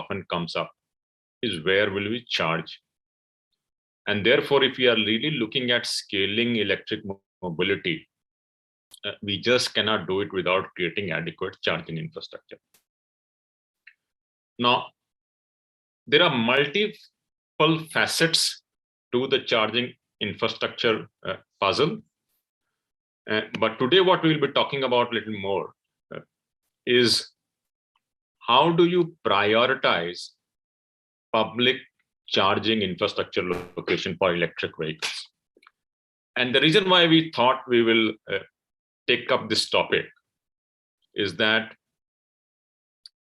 often comes up is where will we charge? And therefore, if we are really looking at scaling electric mobility, we just cannot do it without creating adequate charging infrastructure. Now, there are multiple facets to the charging infrastructure puzzle. But today, what we'll be talking about a little more is how do you prioritize public charging infrastructure location for electric vehicles? And the reason why we thought we will take up this topic is that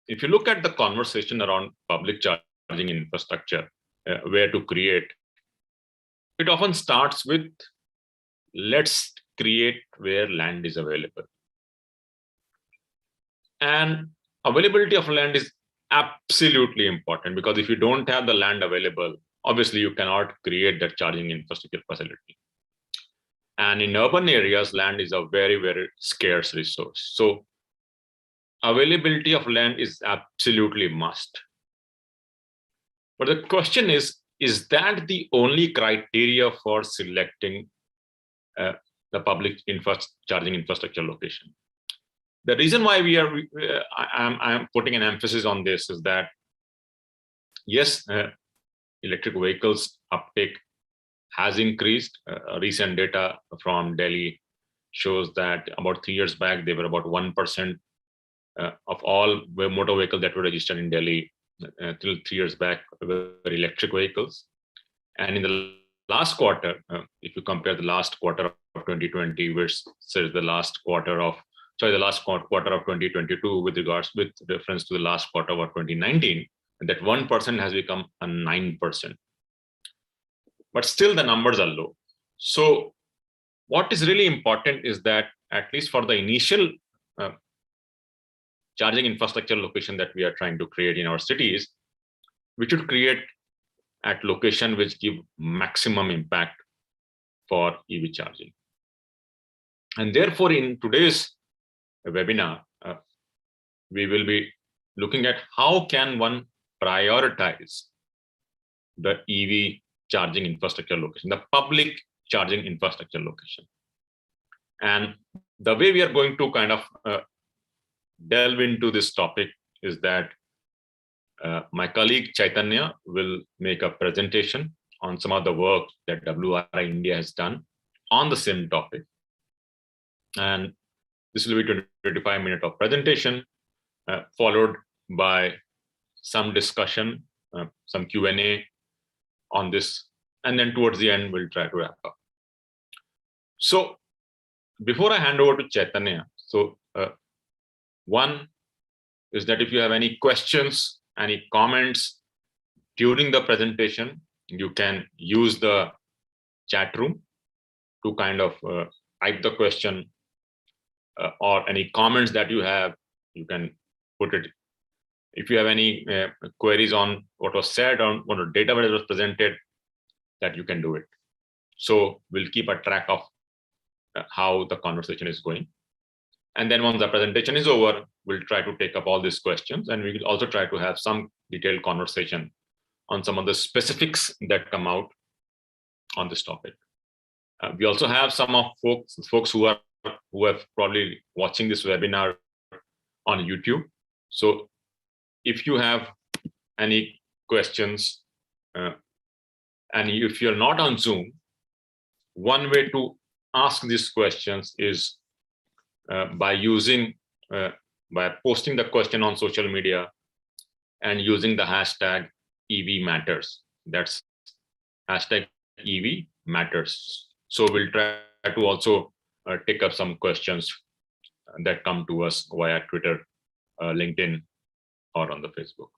if you look at the conversation around public charging infrastructure, where to create, it often starts with let's create where land is available. And availability of land is absolutely important, because if you don't have the land available, obviously you cannot create that charging infrastructure facility. And in urban areas, land is a very, very scarce resource. So availability of land is absolutely must. But the question is that the only criteria for selecting the public charging infrastructure location? The reason why I'm putting an emphasis on this is that, yes, electric vehicles uptake has increased. Recent data from Delhi shows that about 3 years back, they were about 1% of all motor vehicles that were registered in Delhi till 3 years back were electric vehicles. And in the last quarter, if you compare the last quarter of 2020 versus the last quarter of 2022 with reference to the last quarter of 2019, that 1% has become a 9%. But still the numbers are low. So what is really important is that at least for the initial charging infrastructure location that we are trying to create in our cities, we should create at location which give maximum impact for EV charging. And therefore, in today's webinar, we will be looking at how can one prioritize the EV charging infrastructure location, the public charging infrastructure location. And the way we are going to kind of delve into this topic is that my colleague Chaitanya will make a presentation on some of the work that WRI India has done on the same topic. And this will be 25 minutes of presentation, followed by some discussion, some Q&A on this. And then towards the end, we'll try to wrap up. So before I hand over to Chaitanya, so one is that if you have any questions, any comments during the presentation, you can use the chat room to kind of type the question, or any comments that you have, you can put it. If you have any queries on what was said, on what data was presented, that you can do it. So we'll keep a track of how the conversation is going. And then once the presentation is over, we'll try to take up all these questions, and we will also try to have some detailed conversation on some of the specifics that come out on this topic. We also have some of folks who are probably watching this webinar on YouTube. So if you have any questions, and if you're not on Zoom, one way to ask these questions is by posting the question on social media and using the hashtag EV matters. That's hashtag EV matters. So we'll try to also take up some questions that come to us via Twitter, LinkedIn, or on the Facebook.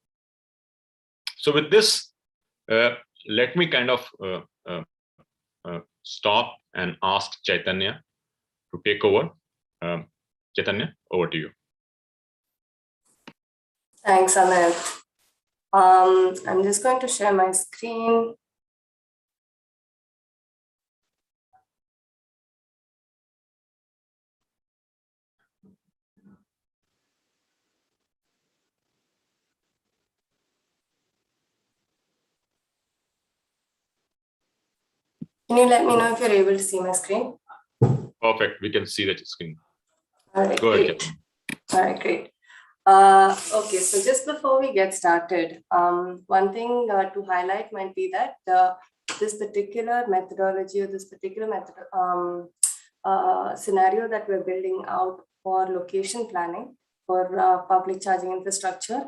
So with this, let me kind of stop and ask Chaitanya to take over. Chaitanya, over to you. Thanks, Amit. I'm just going to share my screen. Can you let me know if you're able to see my screen? Perfect. We can see that screen. All right, Go ahead, great. Captain. All right, great. Okay, so just before we get started, one thing to highlight might be that this particular methodology or this particular method, scenario that we're building out for location planning for public charging infrastructure,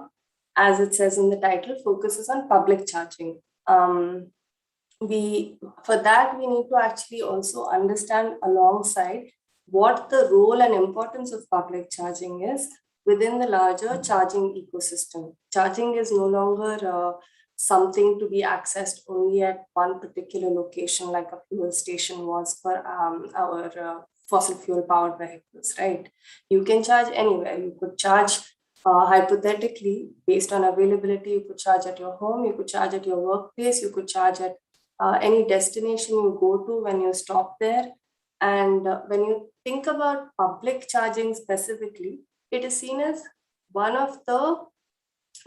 as it says in the title, focuses on public charging. For that, we need to actually also understand alongside what the role and importance of public charging is within the larger charging ecosystem. Charging is no longer something to be accessed only at one particular location, like a fuel station was for our fossil fuel powered vehicles, right? You can charge anywhere. You could charge hypothetically based on availability. You could charge at your home, you could charge at your workplace, you could charge at any destination you go to when you stop there. And when you think about public charging specifically, it is seen as one of the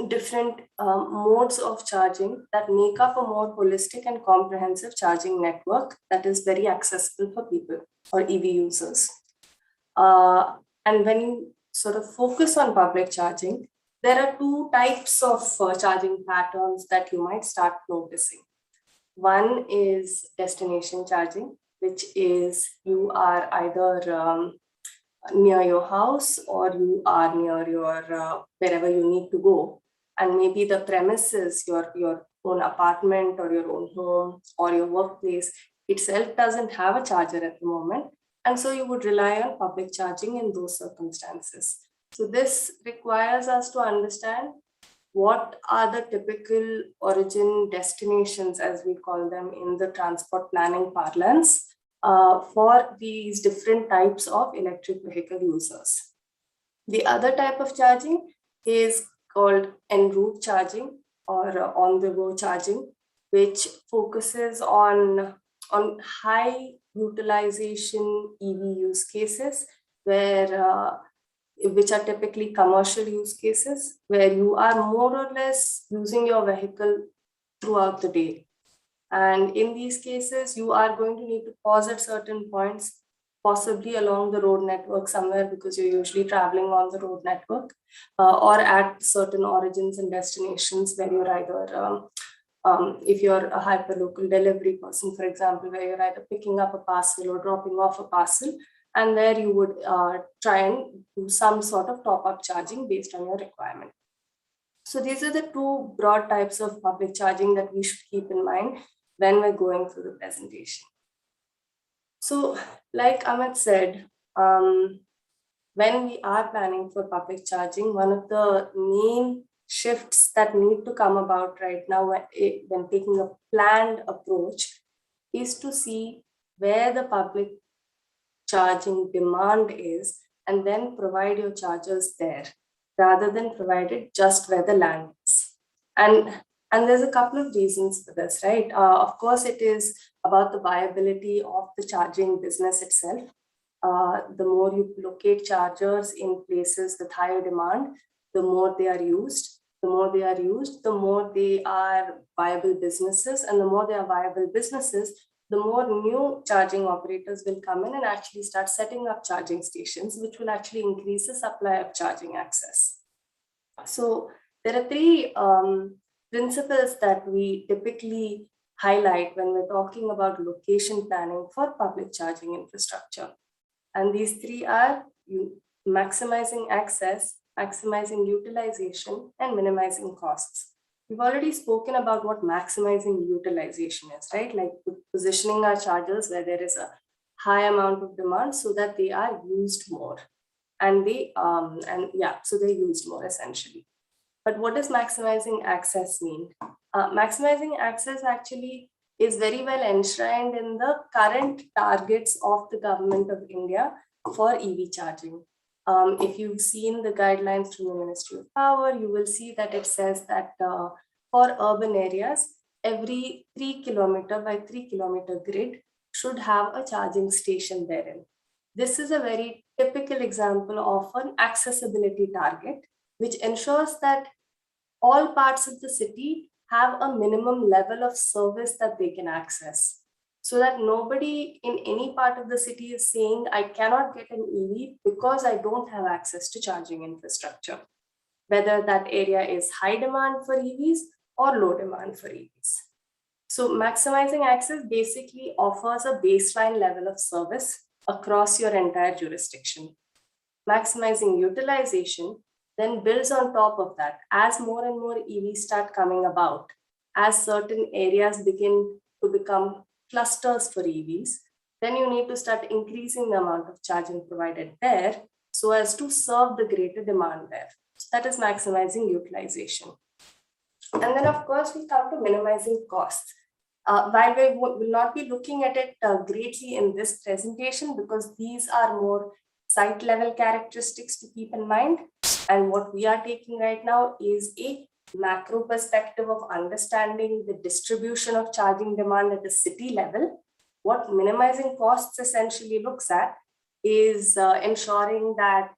different modes of charging that make up a more holistic and comprehensive charging network that is very accessible for people or EV users. And when you sort of focus on public charging, there are two types of charging patterns that you might start noticing. One is destination charging, which is you are either near your house or you are near your wherever you need to go, and maybe the premise is your own apartment or your own home or your workplace itself doesn't have a charger at the moment, and so you would rely on public charging in those circumstances. So this requires us to understand what are the typical origin destinations, as we call them in the transport planning parlance, for these different types of electric vehicle users. The other type of charging is called en route charging or on the go charging, which focuses on high utilization EV use cases where which are typically commercial use cases where you are more or less using your vehicle throughout the day. And in these cases, you are going to need to pause at certain points, possibly along the road network somewhere because you're usually traveling on the road network, or at certain origins and destinations where you're either, if you're a hyperlocal delivery person, for example, where you're either picking up a parcel or dropping off a parcel, and where you would try and do some sort of top-up charging based on your requirement. So these are the two broad types of public charging that we should keep in mind when we're going through the presentation. So like Amit said, when we are planning for public charging, one of the main shifts that need to come about right now when taking a planned approach is to see where the public charging demand is and then provide your chargers there rather than provide it just where the land is. And there's a couple of reasons for this, right? Of course, it is about the viability of the charging business itself. The more you locate chargers in places with higher demand, the more they are used. The more they are used, the more they are viable businesses. And the more they are viable businesses, the more new charging operators will come in and actually start setting up charging stations, which will actually increase the supply of charging access. So there are three principles that we typically highlight when we're talking about location planning for public charging infrastructure. And these three are maximizing access, maximizing utilization, and minimizing costs. We've already spoken about what maximizing utilization is, right? Like positioning our chargers where there is a high amount of demand so that they are used more. So they're used more essentially. But what does maximizing access mean? Maximizing access actually is very well enshrined in the current targets of the government of India for EV charging. If you've seen the guidelines from the Ministry of Power, you will see that it says that for urban areas, every 3 kilometer by 3 kilometer grid should have a charging station therein. This is a very typical example of an accessibility target, which ensures that all parts of the city have a minimum level of service that they can access. so that nobody in any part of the city is saying, I cannot get an EV because I don't have access to charging infrastructure, whether that area is high demand for EVs or low demand for EVs. So maximizing access basically offers a baseline level of service across your entire jurisdiction. Maximizing utilization then builds on top of that. As more and more EVs start coming about, as certain areas begin to become clusters for EVs, then you need to start increasing the amount of charging provided there so as to serve the greater demand there. So that is maximizing utilization. And then, of course, we come to minimizing costs. While we will not be looking at it greatly in this presentation because these are more site level characteristics to keep in mind. And what we are taking right now is a macro perspective of understanding the distribution of charging demand at the city level. What minimizing costs essentially looks at is ensuring that,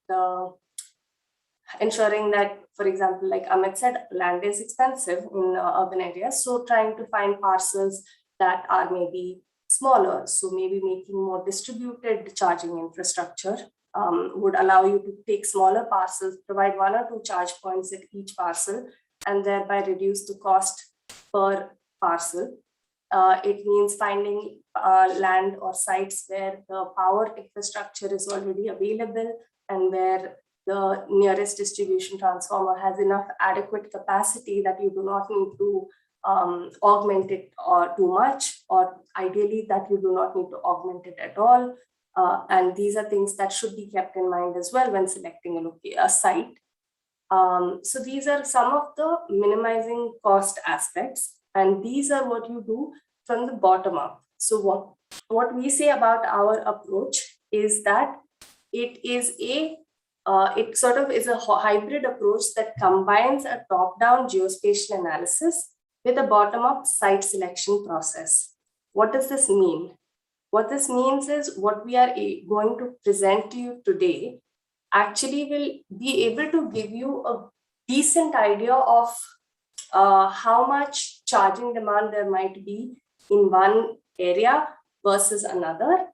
for example, like Amit said, land is expensive in urban areas. So trying to find parcels that are maybe smaller. So maybe making more distributed charging infrastructure would allow you to take smaller parcels, provide 1 or 2 charge points at each parcel, and thereby reduce the cost per parcel. It means finding land or sites where the power infrastructure is already available and where the nearest distribution transformer has enough adequate capacity that you do not need to augment it too much, or ideally that you do not need to augment it at all. And these are things that should be kept in mind as well when selecting a site. So these are some of the minimizing cost aspects, and these are what you do from the bottom up. So what we say about our approach is that it is it sort of is a hybrid approach that combines a top-down geospatial analysis with a bottom-up site selection process. What does this mean? What this means is what we are going to present to you today actually will be able to give you a decent idea of how much charging demand there might be in one area versus another,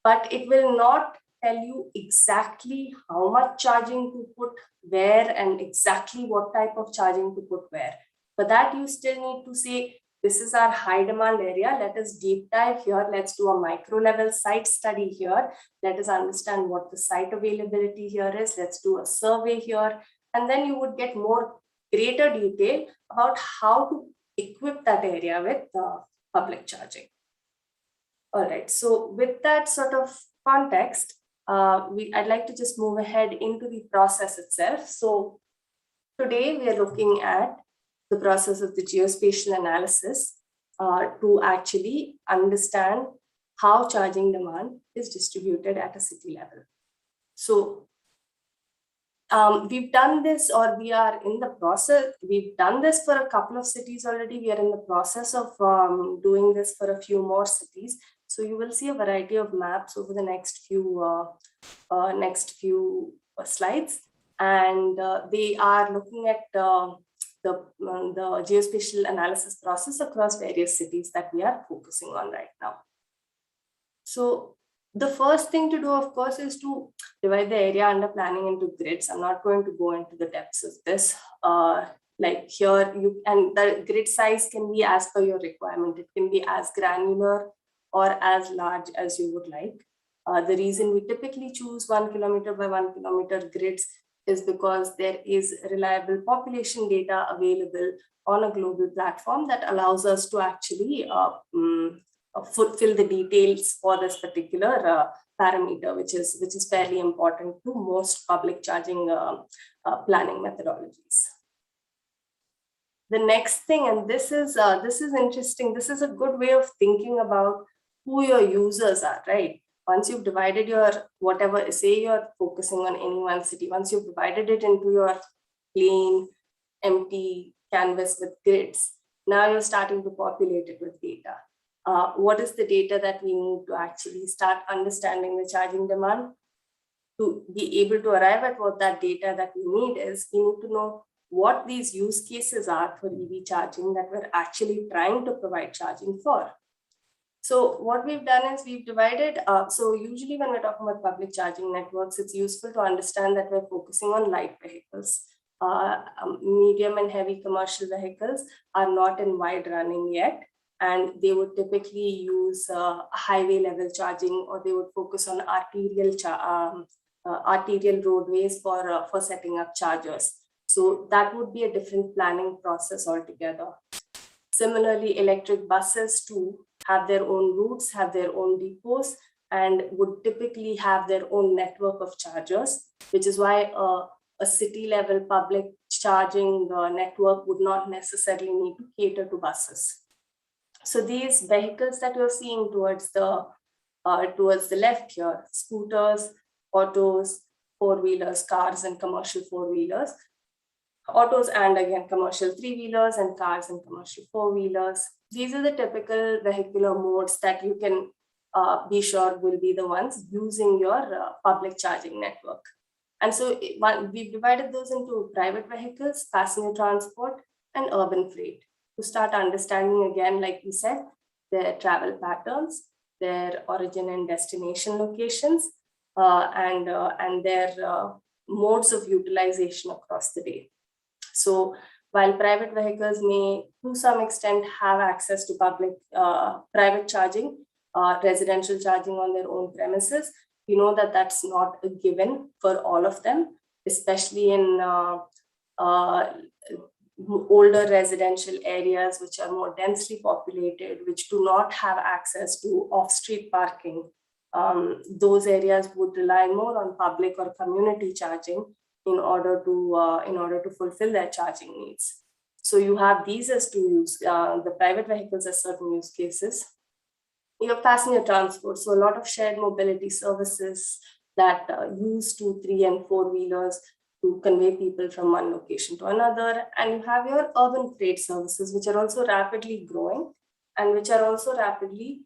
but it will not tell you exactly how much charging to put where and exactly what type of charging to put where. For that, you still need to say, this is our high demand area. Let us deep dive here. Let's do a micro level site study here. Let us understand what the site availability here is. Let's do a survey here. And then you would get more greater detail about how to equip that area with public charging. All right, so with that sort of context, I'd like to just move ahead into the process itself. So today we are looking at the process of the geospatial analysis to actually understand how charging demand is distributed at a city level. So we've done this, or we are in the process. We've done this for a couple of cities already. We are in the process of doing this for a few more cities. So you will see a variety of maps over the next few slides, and they are looking at the geospatial analysis process across various cities that we are focusing on right now. So the first thing to do, of course, is to divide the area under planning into grids. I'm not going to go into the depths of this. Like here, and the grid size can be as per your requirement. It can be as granular or as large as you would like. The reason we typically choose 1 kilometer by 1 kilometer grids is because there is reliable population data available on a global platform that allows us to actually fulfill the details for this particular parameter, which is fairly important to most public charging planning methodologies. The next thing, and this is interesting, this is a good way of thinking about who your users are, right? Once you've divided your whatever, say you're focusing on any one city, once you've divided it into your plain, empty canvas with grids, now you're starting to populate it with data. What is the data that we need to actually start understanding the charging demand? To be able to arrive at what that data that we need is, we need to know what these use cases are for EV charging that we're actually trying to provide charging for. So what we've done is we've divided, so usually when we're talking about public charging networks, it's useful to understand that we're focusing on light vehicles. Medium and heavy commercial vehicles are not in wide running yet, and they would typically use highway level charging, or they would focus on arterial roadways for setting up chargers. So that would be a different planning process altogether. Similarly, electric buses too have their own routes, have their own depots, and would typically have their own network of chargers, which is why a city level public charging network would not necessarily need to cater to buses. So these vehicles that you're seeing towards the left here, scooters, autos, four-wheelers, cars, and commercial four-wheelers, autos and again commercial three-wheelers and cars and commercial four-wheelers. These are the typical vehicular modes that you can be sure will be the ones using your public charging network. And so we've divided those into private vehicles, passenger transport, and urban freight to start understanding again, like we said, their travel patterns, their origin and destination locations, and their modes of utilization across the day. So while private vehicles may to some extent have access to public private charging, residential charging on their own premises, you know that that's not a given for all of them, especially in older residential areas which are more densely populated, which do not have access to off-street parking. Those areas would rely more on public or community charging in order to fulfill their charging needs. So you have these as two use, the private vehicles as certain use cases. You have passenger transport, so a lot of shared mobility services that use 2, 3, and 4-wheelers to convey people from one location to another. And you have your urban freight services, which are also rapidly growing and which are also rapidly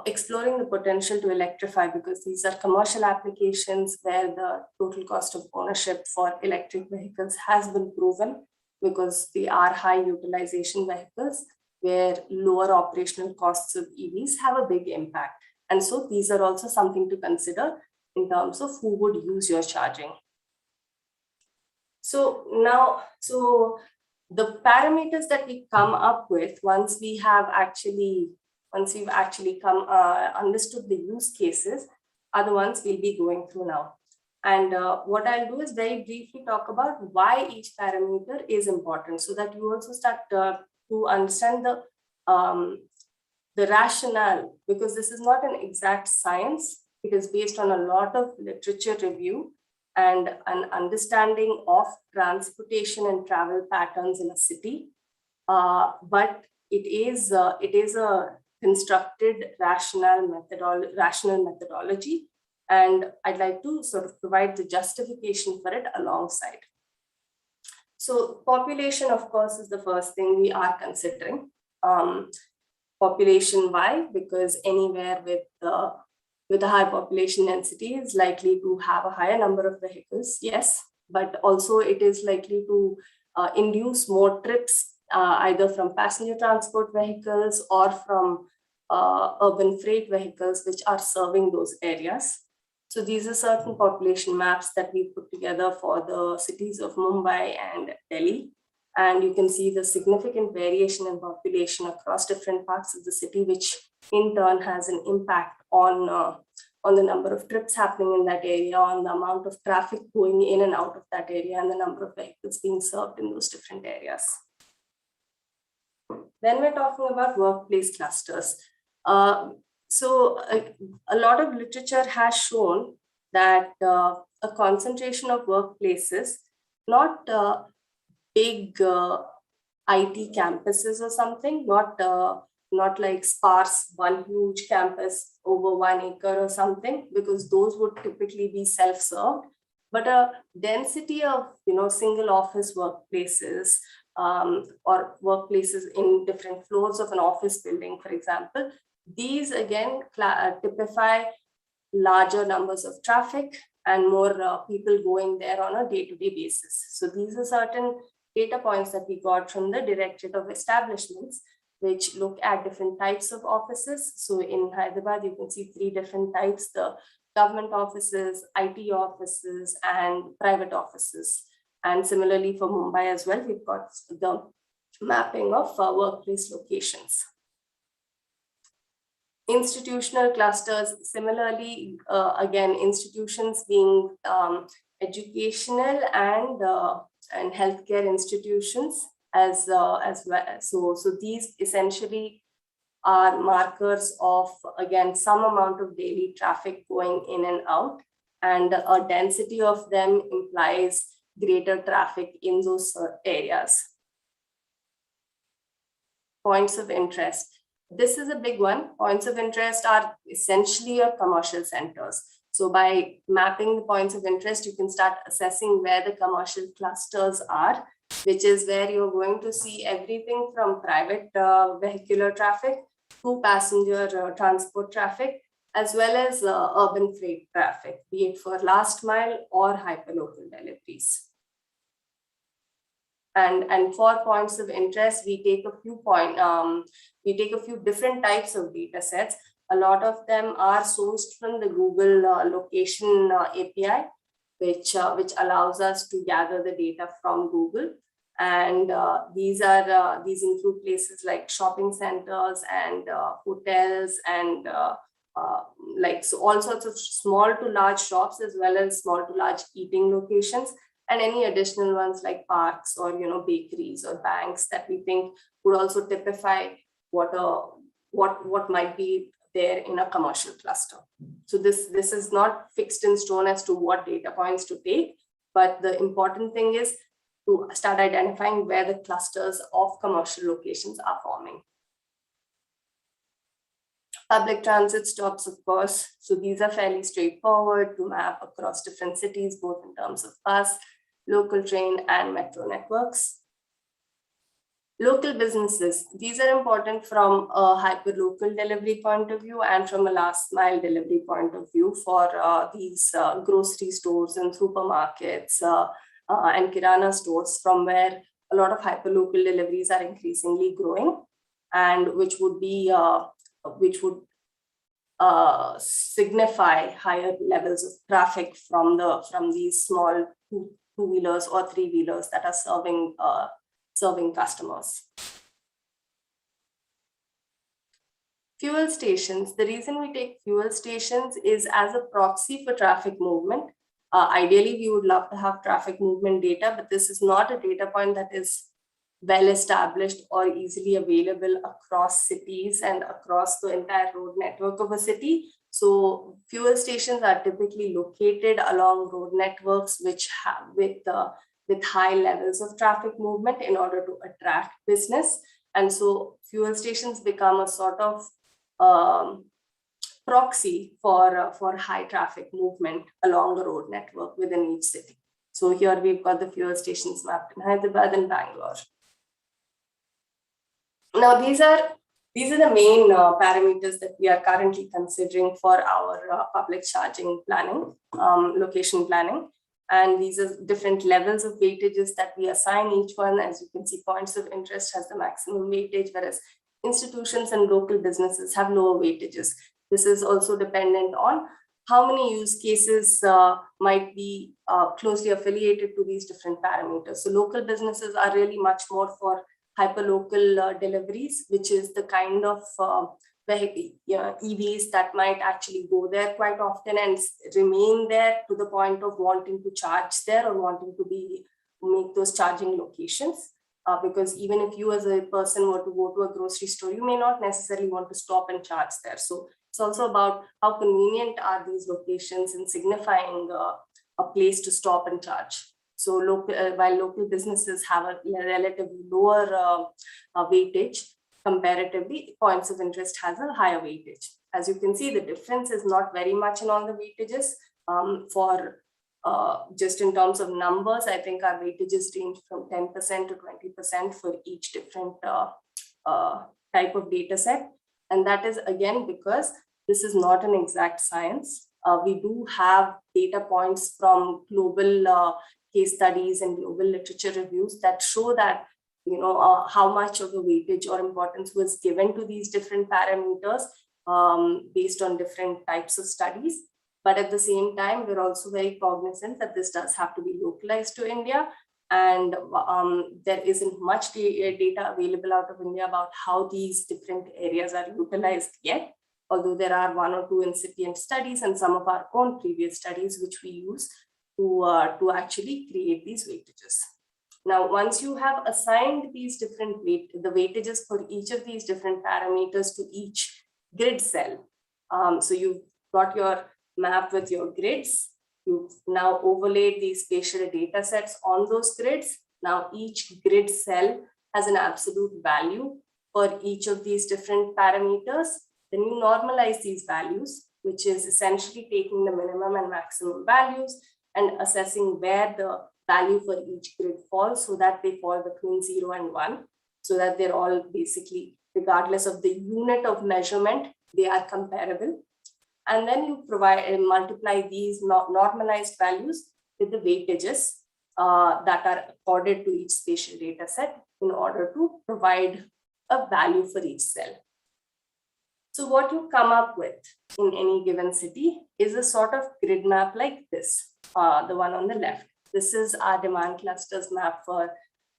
exploring the potential to electrify, because these are commercial applications where the total cost of ownership for electric vehicles has been proven, because they are high utilization vehicles where lower operational costs of EVs have a big impact. And so these are also something to consider in terms of who would use your charging. So now, the parameters that we come up with once we've actually understood the use cases are the ones we'll be going through now. And what I'll do is very briefly talk about why each parameter is important, so that you also start to understand the rationale, because this is not an exact science. It is based on a lot of literature review and an understanding of transportation and travel patterns in a city. But it is a constructed rational methodology, and I'd like to sort of provide the justification for it alongside. So population, of course, is the first thing we are considering. Population, why? Because anywhere with a high population density is likely to have a higher number of vehicles, yes, but also it is likely to induce more trips, either from passenger transport vehicles or from urban freight vehicles which are serving those areas. So these are certain population maps that we put together for the cities of Mumbai and Delhi. And you can see the significant variation in population across different parts of the city, which in turn has an impact on the number of trips happening in that area, on the amount of traffic going in and out of that area, and the number of vehicles being served in those different areas. Then we're talking about workplace clusters. So a lot of literature has shown that a concentration of workplaces, not big IT campuses or something, not like sparse one huge campus over 1 acre or something, because those would typically be self-served, but a density of single office workplaces, or workplaces in different floors of an office building, for example. These again typify larger numbers of traffic and more people going there on a day-to-day basis. So these are certain data points that we got from the Directorate of Establishments, which look at different types of offices. So in Hyderabad, you can see 3 different types: the government offices, IT offices, and private offices. And similarly for Mumbai as well, we've got the mapping of workplace locations. Institutional clusters, similarly, again, institutions being educational and healthcare institutions as well. So these essentially are markers of, again, some amount of daily traffic going in and out, and a density of them implies greater traffic in those areas. Points of interest. This is a big one. Points of interest are essentially your commercial centers. So by mapping the points of interest, you can start assessing where the commercial clusters are, which is where you're going to see everything from private vehicular traffic to passenger transport traffic, as well as urban freight traffic, be it for last mile or hyperlocal deliveries. And for points of interest, we take a few different types of data sets. A lot of them are sourced from the Google location API, which allows us to gather the data from Google. And these include places like shopping centers and hotels and so all sorts of small to large shops, as well as small to large eating locations, and any additional ones like parks or bakeries or banks that we think would also typify what might be there in a commercial cluster. So this is not fixed in stone as to what data points to take, but the important thing is to start identifying where the clusters of commercial locations are forming. Public transit stops, of course. So these are fairly straightforward to map across different cities, both in terms of bus, local train, and metro networks. Local businesses, these are important from a hyperlocal delivery point of view and from a last mile delivery point of view for these grocery stores and supermarkets and kirana stores, from where a lot of hyperlocal deliveries are increasingly growing, and which would signify higher levels of traffic from these small two-wheelers or three-wheelers that are serving customers. Fuel stations. The reason we take fuel stations is as a proxy for traffic movement. Ideally, we would love to have traffic movement data, but this is not a data point that is well established or easily available across cities and across the entire road network of a city. So fuel stations are typically located along road networks which have with high levels of traffic movement in order to attract business. And so fuel stations become a sort of proxy for high traffic movement along the road network within each city. So here we've got the fuel stations mapped in Hyderabad and Bangalore. Now these are the main parameters that we are currently considering for our public charging planning, location planning. And these are different levels of weightages that we assign each one. As you can see, points of interest has the maximum weightage, whereas institutions and local businesses have lower weightages. This is also dependent on how many use cases might be closely affiliated to these different parameters. So local businesses are really much more for hyperlocal deliveries, which is the kind of EVs that might actually go there quite often and remain there to the point of wanting to charge there or wanting to make those charging locations. Because even if you as a person were to go to a grocery store, you may not necessarily want to stop and charge there. So it's also about how convenient are these locations in signifying a place to stop and charge. So while local businesses have a relatively lower weightage, comparatively, points of interest has a higher weightage. As you can see, the difference is not very much in all the weightages. Just in terms of numbers, I think our weightages range from 10% to 20% for each different type of data set. And that is again because this is not an exact science. We do have data points from global case studies and global literature reviews that show that how much of the weightage or importance was given to these different parameters based on different types of studies. But at the same time, we're also very cognizant that this does have to be localized to India. And there isn't much data available out of India about how these different areas are utilized yet, although there are one or two incipient studies and some of our own previous studies which we use to actually create these weightages. Now, once you have assigned these different the weightages for each of these different parameters to each grid cell, so you've got your map with your grids, you've now overlaid these spatial data sets on those grids. Now, each grid cell has an absolute value for each of these different parameters. Then you normalize these values, which is essentially taking the minimum and maximum values and assessing where the value for each grid falls so that they fall between 0 and 1, so that they're all basically, regardless of the unit of measurement, they are comparable. And then you provide and multiply these normalized values with the weightages that are accorded to each spatial data set in order to provide a value for each cell. So what you come up with in any given city is a sort of grid map like this, the one on the left. This is our demand clusters map for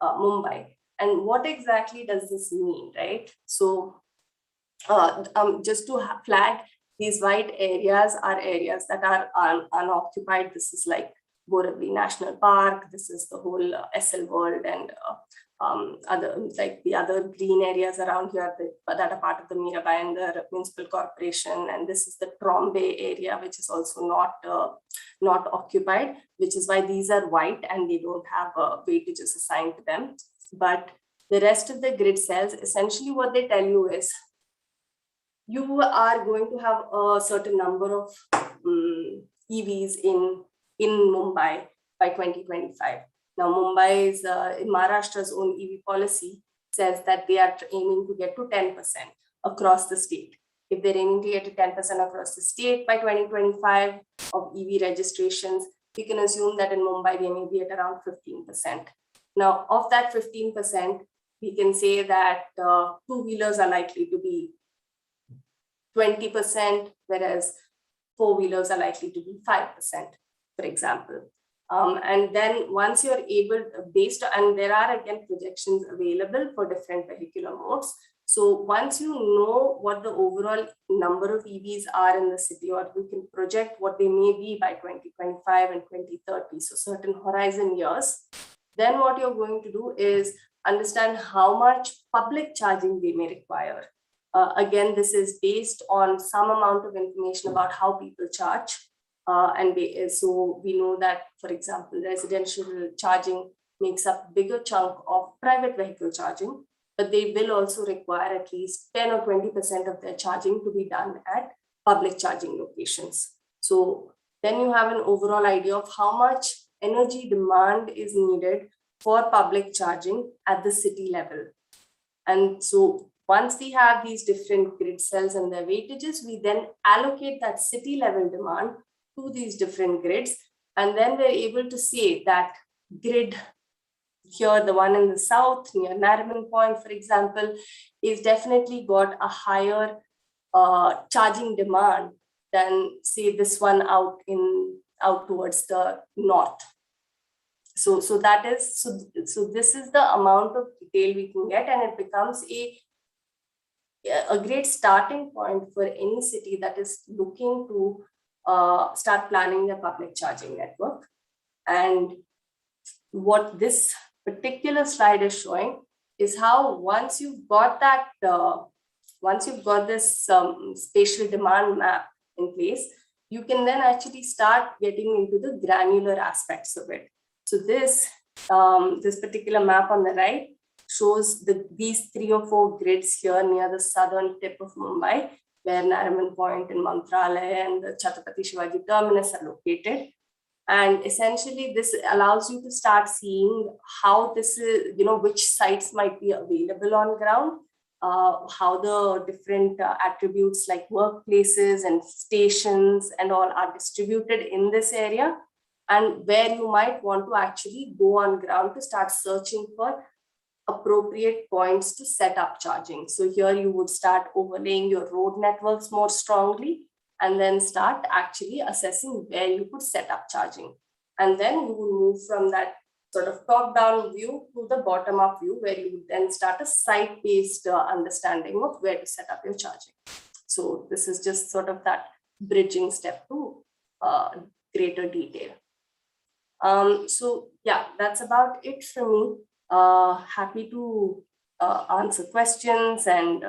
Mumbai. And what exactly does this mean, right? So just to flag, these white areas are areas that are unoccupied. This is like Borivali National Park. This is the whole SL World and other, like the other green areas around here that are part of the Mirabai and the Municipal Corporation. And this is the Trombay area, which is also not occupied, which is why these are white and they don't have weightages assigned to them. But the rest of the grid cells, essentially what they tell you is, you are going to have a certain number of EVs in Mumbai by 2025. Now, Mumbai's, Maharashtra's own EV policy says that they are aiming to get to 10% across the state. If they're aiming to get to 10% across the state by 2025 of EV registrations, we can assume that in Mumbai, they may be at around 15%. Now, of that 15%, we can say that two-wheelers are likely to be 20%, whereas four-wheelers are likely to be 5%, for example. And then once you're able, based on, and there are again projections available for different vehicular modes. So once you know what the overall number of EVs are in the city, or we can project what they may be by 2025 and 2030, so certain horizon years, then what you're going to do is understand how much public charging they may require. Again, this is based on some amount of information about how people charge. So we know that, for example, residential charging makes up a bigger chunk of private vehicle charging, but they will also require at least 10 or 20% of their charging to be done at public charging locations. So then you have an overall idea of how much energy demand is needed for public charging at the city level. And so once we have these different grid cells and their weightages, we then allocate that city level demand to these different grids. And then we're able to say that grid here, the one in the south near Nariman Point, for example, is definitely got a higher charging demand than say this one out towards the north. So this is the amount of detail we can get, and it becomes a great starting point for any city that is looking to start planning their public charging network. And what this particular slide is showing is how once you've got that, once you've got this spatial demand map in place, you can then actually start getting into the granular aspects of it. So this particular map on the right shows these 3 or 4 grids here near the southern tip of Mumbai, where Nariman Point and Mantralaya and the Chhatrapati Shivaji terminus are located. And essentially, this allows you to start seeing how this is, which sites might be available on ground, how the different attributes like workplaces and stations and all are distributed in this area, and where you might want to actually go on ground to start searching for appropriate points to set up charging. So here you would start overlaying your road networks more strongly, and then start actually assessing where you could set up charging. And then you will move from that sort of top-down view to the bottom-up view, where you would then start a site-based understanding of where to set up your charging. So this is just sort of that bridging step to greater detail. So yeah, that's about it for me. Happy to answer questions and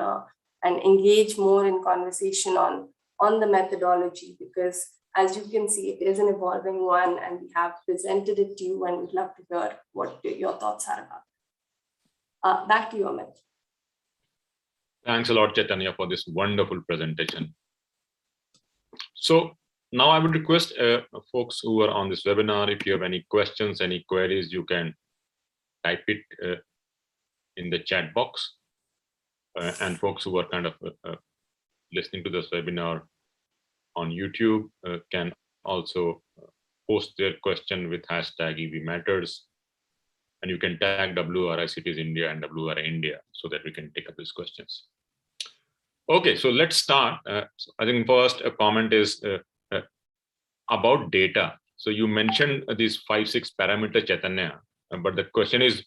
engage more in conversation on the methodology, because as you can see, it is an evolving one, and we have presented it to you, and we'd love to hear what your thoughts are about. Back to you, Amit. Thanks a lot, Chaitanya, for this wonderful presentation. So now I would request folks who are on this webinar, if you have any questions, any queries, you can type it in the chat box. And folks who are kind of listening to this webinar on YouTube can also post their question with hashtag EV Matters. And you can tag WRI Cities India and WRI India so that we can take up these questions. Okay, so let's start. So I think first a comment is about data. So you mentioned these 5-6 parameters, Chaitanya, but the question is,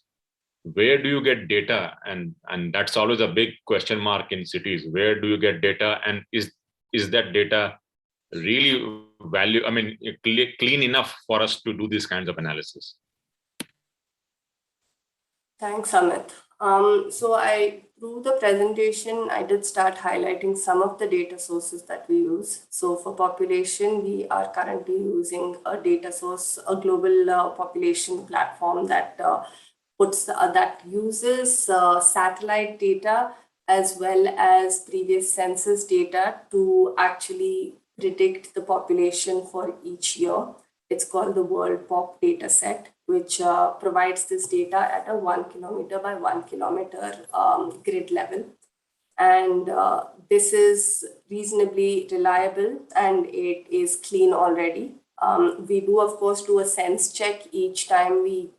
where do you get data? And that's always a big question mark in cities. Where do you get data? And is that data really clean enough for us to do these kinds of analysis? Thanks, Amit. So through the presentation, I did start highlighting some of the data sources that we use. So for population, we are currently using a data source, a global population platform that that uses satellite data as well as previous census data to actually predict the population for each year. It's called the World Pop data set, which provides this data at a 1 kilometer by 1 kilometer grid level. And this is reasonably reliable, and it is clean already. We do, of course, do a sense check each time we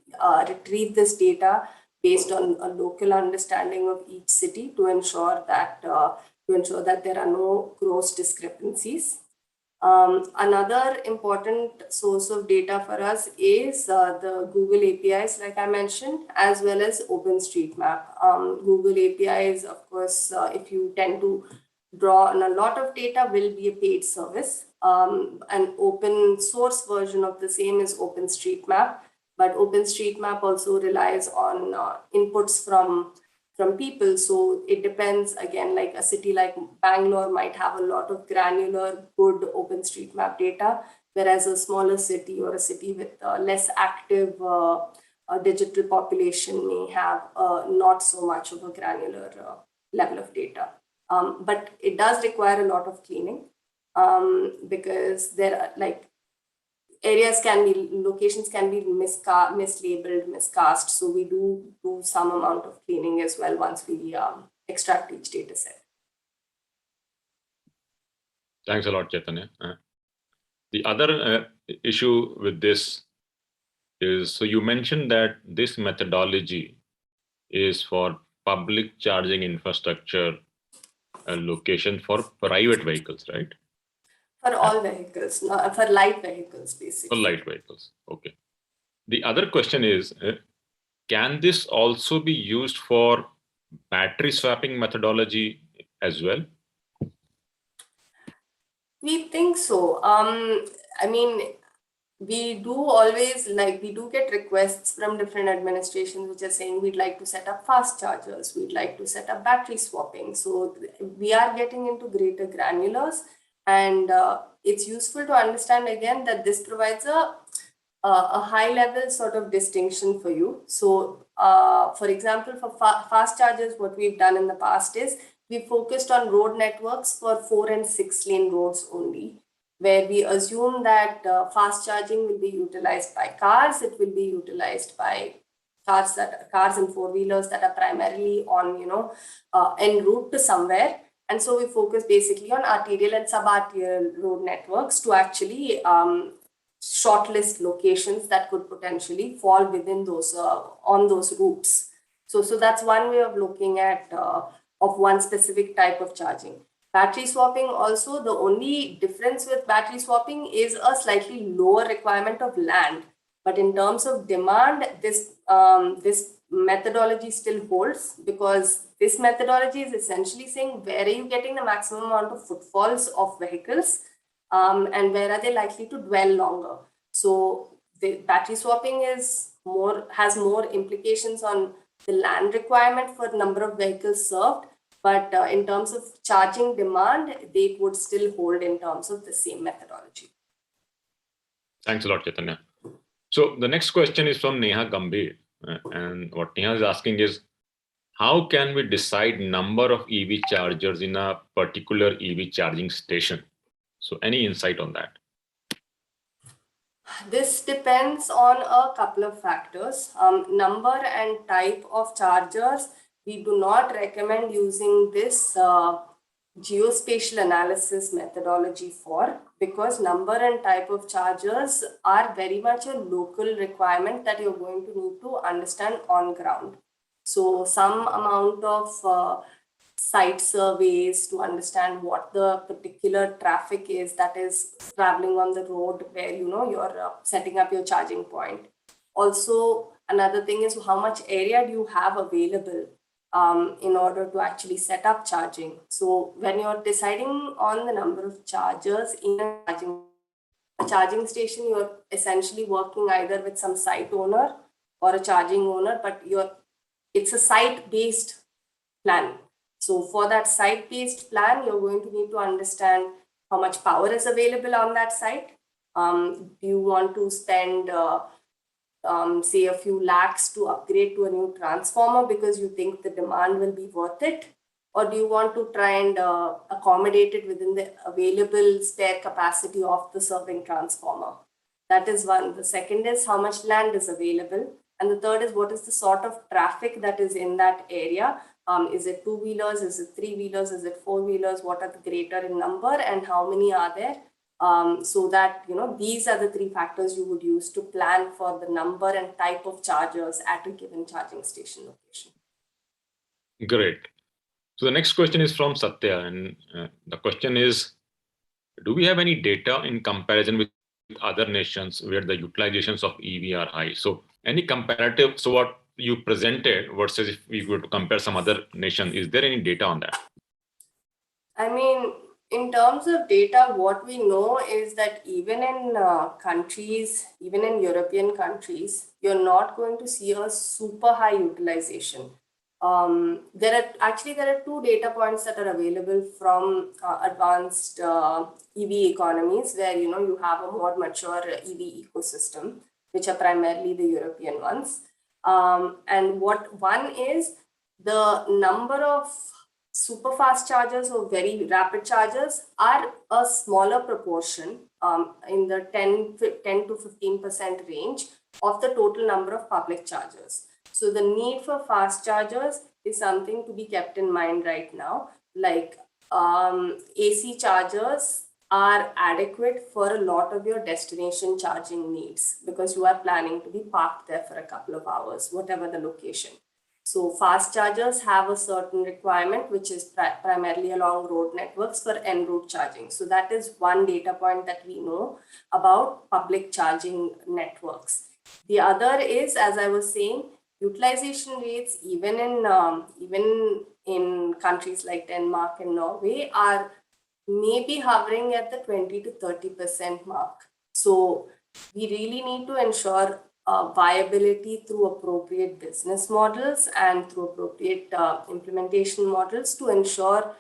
retrieve this data based on a local understanding of each city to ensure that there are no gross discrepancies. Another important source of data for us is the Google APIs, like I mentioned, as well as OpenStreetMap. Google APIs, of course, if you tend to draw on a lot of data, will be a paid service. An open source version of the same is OpenStreetMap, but OpenStreetMap also relies on inputs from people. So it depends, again, like a city like Bangalore might have a lot of granular, good OpenStreetMap data, whereas a smaller city or a city with less active digital population may have not so much of a granular level of data. But it does require a lot of cleaning because there are locations can be mislabeled, miscast. So we do some amount of cleaning as well once we extract each data set. Thanks a lot, Chaitanya. The other issue with this is, so you mentioned that this methodology is for public charging infrastructure location for private vehicles, right? For all vehicles, for light vehicles, basically. For light vehicles, okay. The other question is, can this also be used for battery swapping methodology as well? We think so. I mean, we do get requests from different administrations which are saying we'd like to set up fast chargers, we'd like to set up battery swapping. So we are getting into greater granulars, and it's useful to understand again that this provides a high level sort of distinction for you. So for example, for fast chargers, what we've done in the past is we focused on road networks for 4 and 6 lane roads only, where we assume that fast charging will be utilized by cars. It will be utilized by cars and four-wheelers that are primarily on, en route to somewhere. And so we focus basically on arterial and subarterial road networks to actually shortlist locations that could potentially fall within those on those routes. So that's one way of looking at of one specific type of charging. Battery swapping also, the only difference with battery swapping is a slightly lower requirement of land. But in terms of demand, this methodology still holds, because this methodology is essentially saying where are you getting the maximum amount of footfalls of vehicles, and where are they likely to dwell longer. So the battery swapping has more implications on the land requirement for number of vehicles served, but in terms of charging demand, they would still hold in terms of the same methodology. Thanks a lot, Chaitanya. So the next question is from Neha Gambhir, and what Neha is asking is, how can we decide number of EV chargers in a particular EV charging station? So any insight on that? This depends on a couple of factors. Number and type of chargers. We do not recommend using this geospatial analysis methodology for, because number and type of chargers are very much a local requirement that you're going to need to understand on ground. So some amount of site surveys to understand what the particular traffic is that is traveling on the road where you're setting up your charging point. Also, another thing is how much area do you have available in order to actually set up charging. So when you're deciding on the number of chargers in a charging station, you're essentially working either with some site owner or a charging owner, but it's a site-based plan. So for that site-based plan, you're going to need to understand how much power is available on that site. Do you want to spend, say, a few lakhs to upgrade to a new transformer because you think the demand will be worth it? Or do you want to try and accommodate it within the available spare capacity of the serving transformer? That is one. The second is how much land is available. And the third is what is the sort of traffic that is in that area. Is it two-wheelers? Is it three-wheelers? Is it four-wheelers? What are the greater in number and how many are there? So that, these are the three factors you would use to plan for the number and type of chargers at a given charging station location. Great. So the next question is from Satya, and the question is, do we have any data in comparison with other nations where the utilizations of EV are high? So any comparative, so what you presented versus if we were to compare some other nation, is there any data on that? I mean, in terms of data, what we know is that even in countries, even in European countries, you're not going to see a super high utilization. There are two data points that are available from advanced EV economies where you have a more mature EV ecosystem, which are primarily the European ones. And what one is the number of super fast chargers or very rapid chargers are a smaller proportion in the 10 to 15% range of the total number of public chargers. So the need for fast chargers is something to be kept in mind right now. Like AC chargers are adequate for a lot of your destination charging needs because you are planning to be parked there for a couple of hours, whatever the location. So fast chargers have a certain requirement, which is primarily along road networks for en route charging. So that is one data point that we know about public charging networks. The other is, as I was saying, utilization rates, even in countries like Denmark and Norway, are maybe hovering at the 20 to 30% mark. So we really need to ensure viability through appropriate business models and through appropriate implementation models to ensure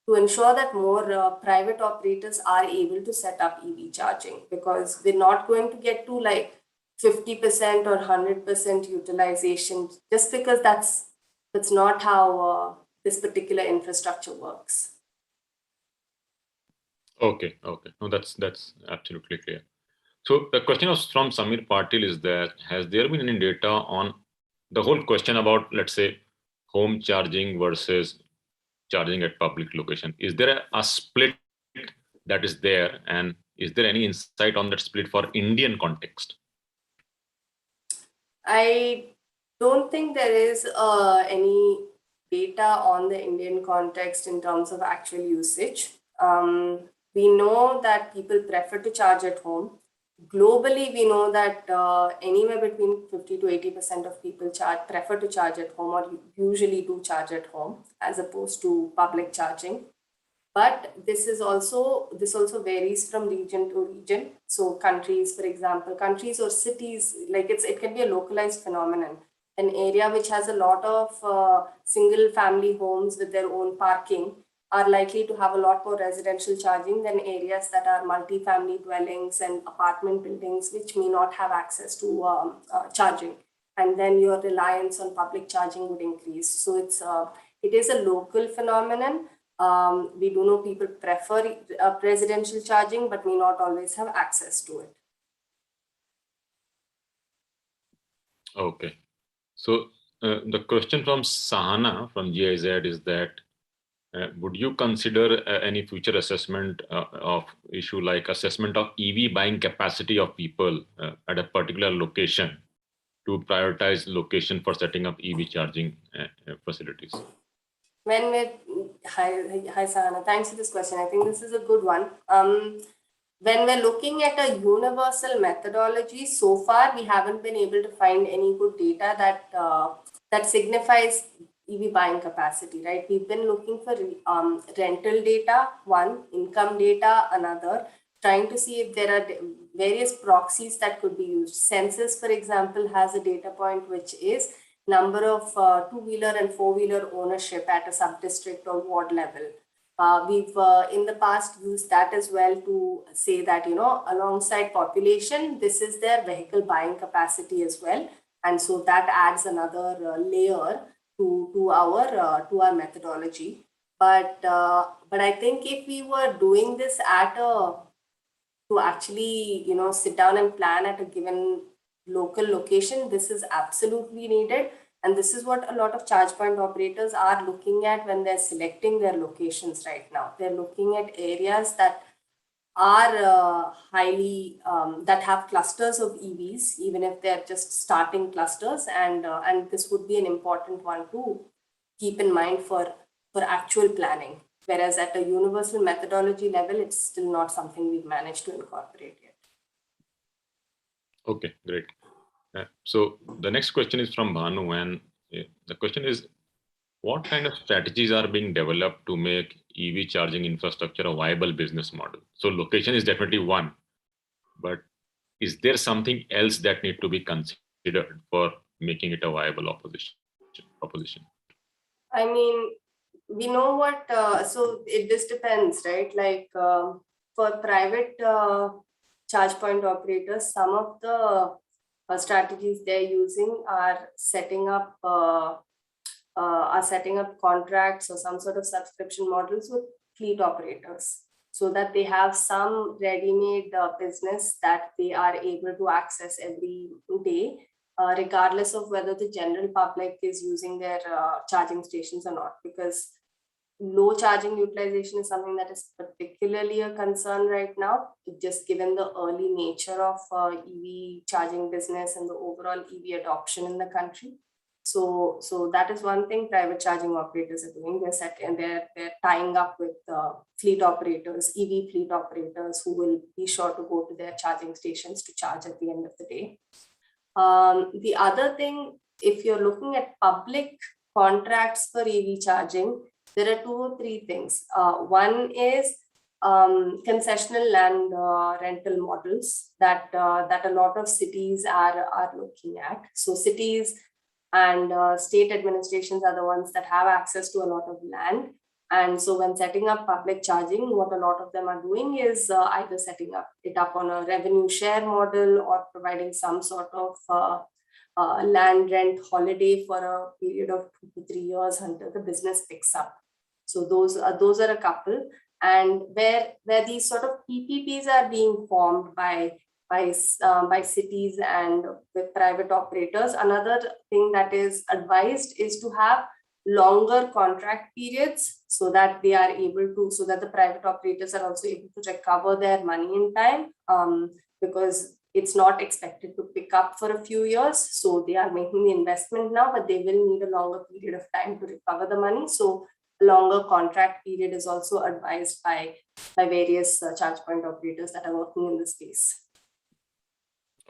that more private operators are able to set up EV charging, because we're not going to get to like 50% or 100% utilization just because that's not how this particular infrastructure works. Okay. No, that's absolutely clear. So the question was from Samir Patil is that, has there been any data on the whole question about, let's say, home charging versus charging at public location? Is there a split that is there? And is there any insight on that split for Indian context? I don't think there is any data on the Indian context in terms of actual usage. We know that people prefer to charge at home. Globally, we know that anywhere between 50 to 80% of people prefer to charge at home, or usually do charge at home as opposed to public charging. But this also varies from region to region. So countries, for example, countries or cities, like it can be a localized phenomenon. An area which has a lot of single family homes with their own parking are likely to have a lot more residential charging than areas that are multi-family dwellings and apartment buildings, which may not have access to charging. And then your reliance on public charging would increase. So it is a local phenomenon. We do know people prefer residential charging, but may not always have access to it. Okay. So the question from Sahana from GIZ is that would you consider any future assessment of issue like assessment of EV buying capacity of people at a particular location to prioritize location for setting up EV charging facilities? Hi Sahana, thanks for this question. I think this is a good one. When we're looking at a universal methodology, so far we haven't been able to find any good data that signifies EV buying capacity, right? We've been looking for rental data, one, income data, another, trying to see if there are various proxies that could be used. Census, for example, has a data point which is number of two-wheeler and four-wheeler ownership at a sub-district or ward level. We've in the past used that as well to say that, alongside population, this is their vehicle buying capacity as well. And so that adds another layer to our methodology. But I think if we were doing this to actually, sit down and plan at a given local location, this is absolutely needed. And this is what a lot of charge point operators are looking at when they're selecting their locations right now. They're looking at areas that are that have clusters of EVs, even if they're just starting clusters. And this would be an important one to keep in mind for actual planning. Whereas at a universal methodology level, it's still not something we've managed to incorporate yet. Okay, great. So the next question is from Bhanu, and the question is, what kind of strategies are being developed to make EV charging infrastructure a viable business model? So location is definitely one, but is there something else that need to be considered for making it a viable proposition? I mean, we know what, so this depends, right? Like for private charge point operators, some of the strategies they're using are setting up contracts or some sort of subscription models with fleet operators, so that they have some ready-made business that they are able to access every day, regardless of whether the general public is using their charging stations or not. Because low charging utilization is something that is particularly a concern right now, just given the early nature of EV charging business and the overall EV adoption in the country. So that is one thing private charging operators are doing. They're tying up with fleet operators, EV fleet operators, who will be sure to go to their charging stations to charge at the end of the day. The other thing, if you're looking at public contracts for EV charging, there are two or three things. One is concessional land rental models that a lot of cities are looking at. So cities and state administrations are the ones that have access to a lot of land. And so when setting up public charging, what a lot of them are doing is either setting it up on a revenue share model, or providing some sort of land rent holiday for a period of 2 to 3 years until the business picks up. So those are a couple. And where these sort of PPPs are being formed by cities and with private operators, another thing that is advised is to have longer contract periods, so that they are able to, so that the private operators are also able to recover their money in time. Because it's not expected to pick up for a few years. So they are making the investment now, but they will need a longer period of time to recover the money. So a longer contract period is also advised by various charge point operators that are working in the space.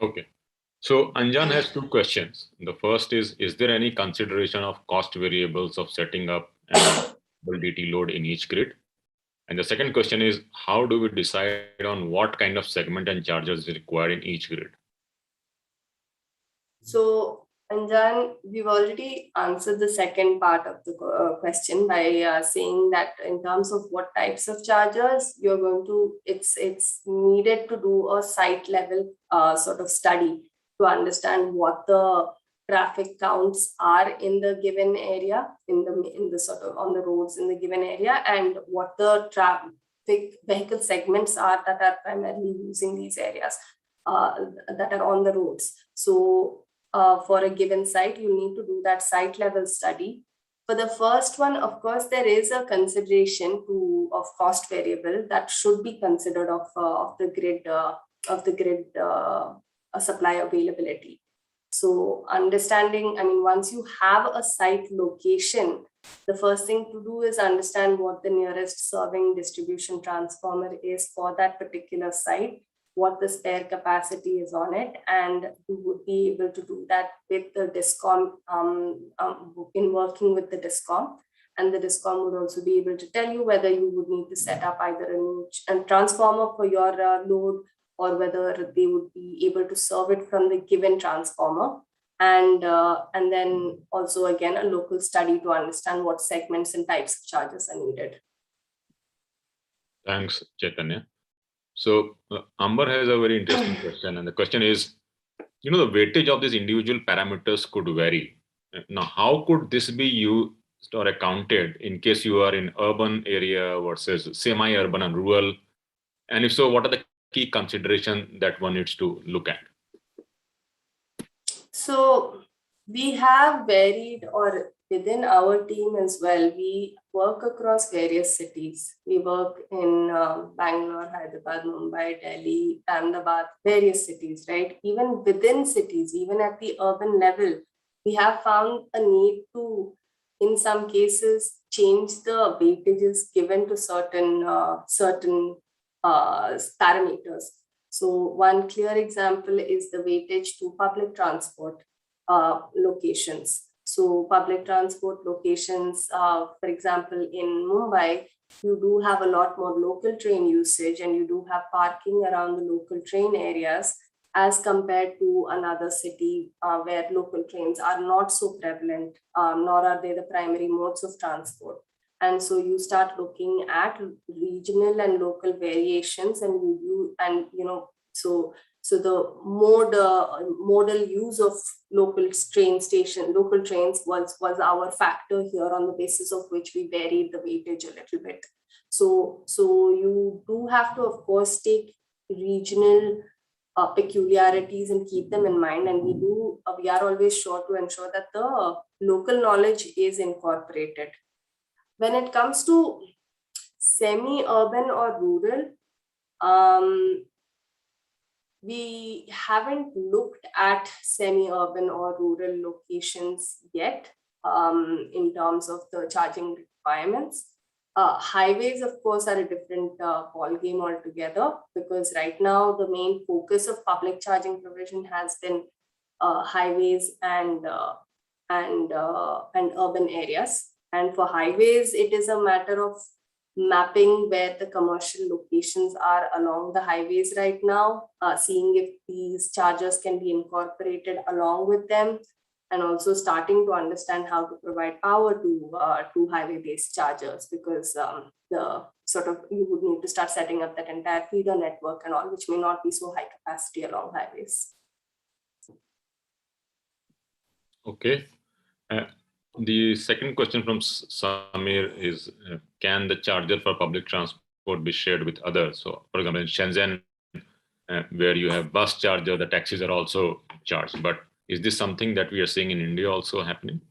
Okay. So Anjan has two questions. The first is there any consideration of cost variables of setting up an DT load in each grid? And the second question is, how do we decide on what kind of segment and charges is required in each grid? So, Anjan, we've already answered the second part of the question by saying that in terms of what types of chargers you're going to, it's needed to do a site level sort of study to understand what the traffic counts are in the given area, in the sort of on the roads in the given area, and what the traffic vehicle segments are that are primarily using these areas that are on the roads. So for a given site, you need to do that site level study. For the first one, of course, there is a consideration of cost variable that should be considered of the grid supply availability. So understanding, I mean, once you have a site location, the first thing to do is understand what the nearest serving distribution transformer is for that particular site, what the spare capacity is on it, and you would be able to do that with the DISCOM in working with the DISCOM. And the DISCOM would also be able to tell you whether you would need to set up either a new transformer for your load, or whether they would be able to serve it from the given transformer. And then also, again, a local study to understand what segments and types of charges are needed. Thanks, Chaitanya. So Amber has a very interesting question. And the question is, the weightage of these individual parameters could vary. Now, how could this be used or accounted in case you are in urban area versus semi-urban and rural? And if so, what are the key considerations that one needs to look at? So we have varied, or within our team as well, we work across various cities. We work in Bangalore, Hyderabad, Mumbai, Delhi, Ahmedabad, various cities, right? Even within cities, even at the urban level, we have found a need to, in some cases, change the weightages given to certain parameters. So one clear example is the weightage to public transport locations. So public transport locations, for example, in Mumbai, you do have a lot more local train usage, and you do have parking around the local train areas as compared to another city where local trains are not so prevalent, nor are they the primary modes of transport. And so you start looking at regional and local variations, and so the modal use of local trains was our factor here, on the basis of which we varied the weightage a little bit. So you do have to, of course, take regional peculiarities and keep them in mind, and we are always sure to ensure that the local knowledge is incorporated. When it comes to semi-urban or rural, we haven't looked at semi-urban or rural locations yet in terms of the charging requirements. Highways, of course, are a different ball game altogether, because right now the main focus of public charging provision has been highways and urban areas. And for highways, it is a matter of mapping where the commercial locations are along the highways right now, seeing if these chargers can be incorporated along with them, and also starting to understand how to provide power to highway-based chargers, because you would need to start setting up that entire feeder network and all, which may not be so high capacity along highways. Okay. The second question from Samir is, can the charger for public transport be shared with others? So, for example, in Shenzhen, where you have bus charger, the taxis are also charged. But is this something that we are seeing in India also happening?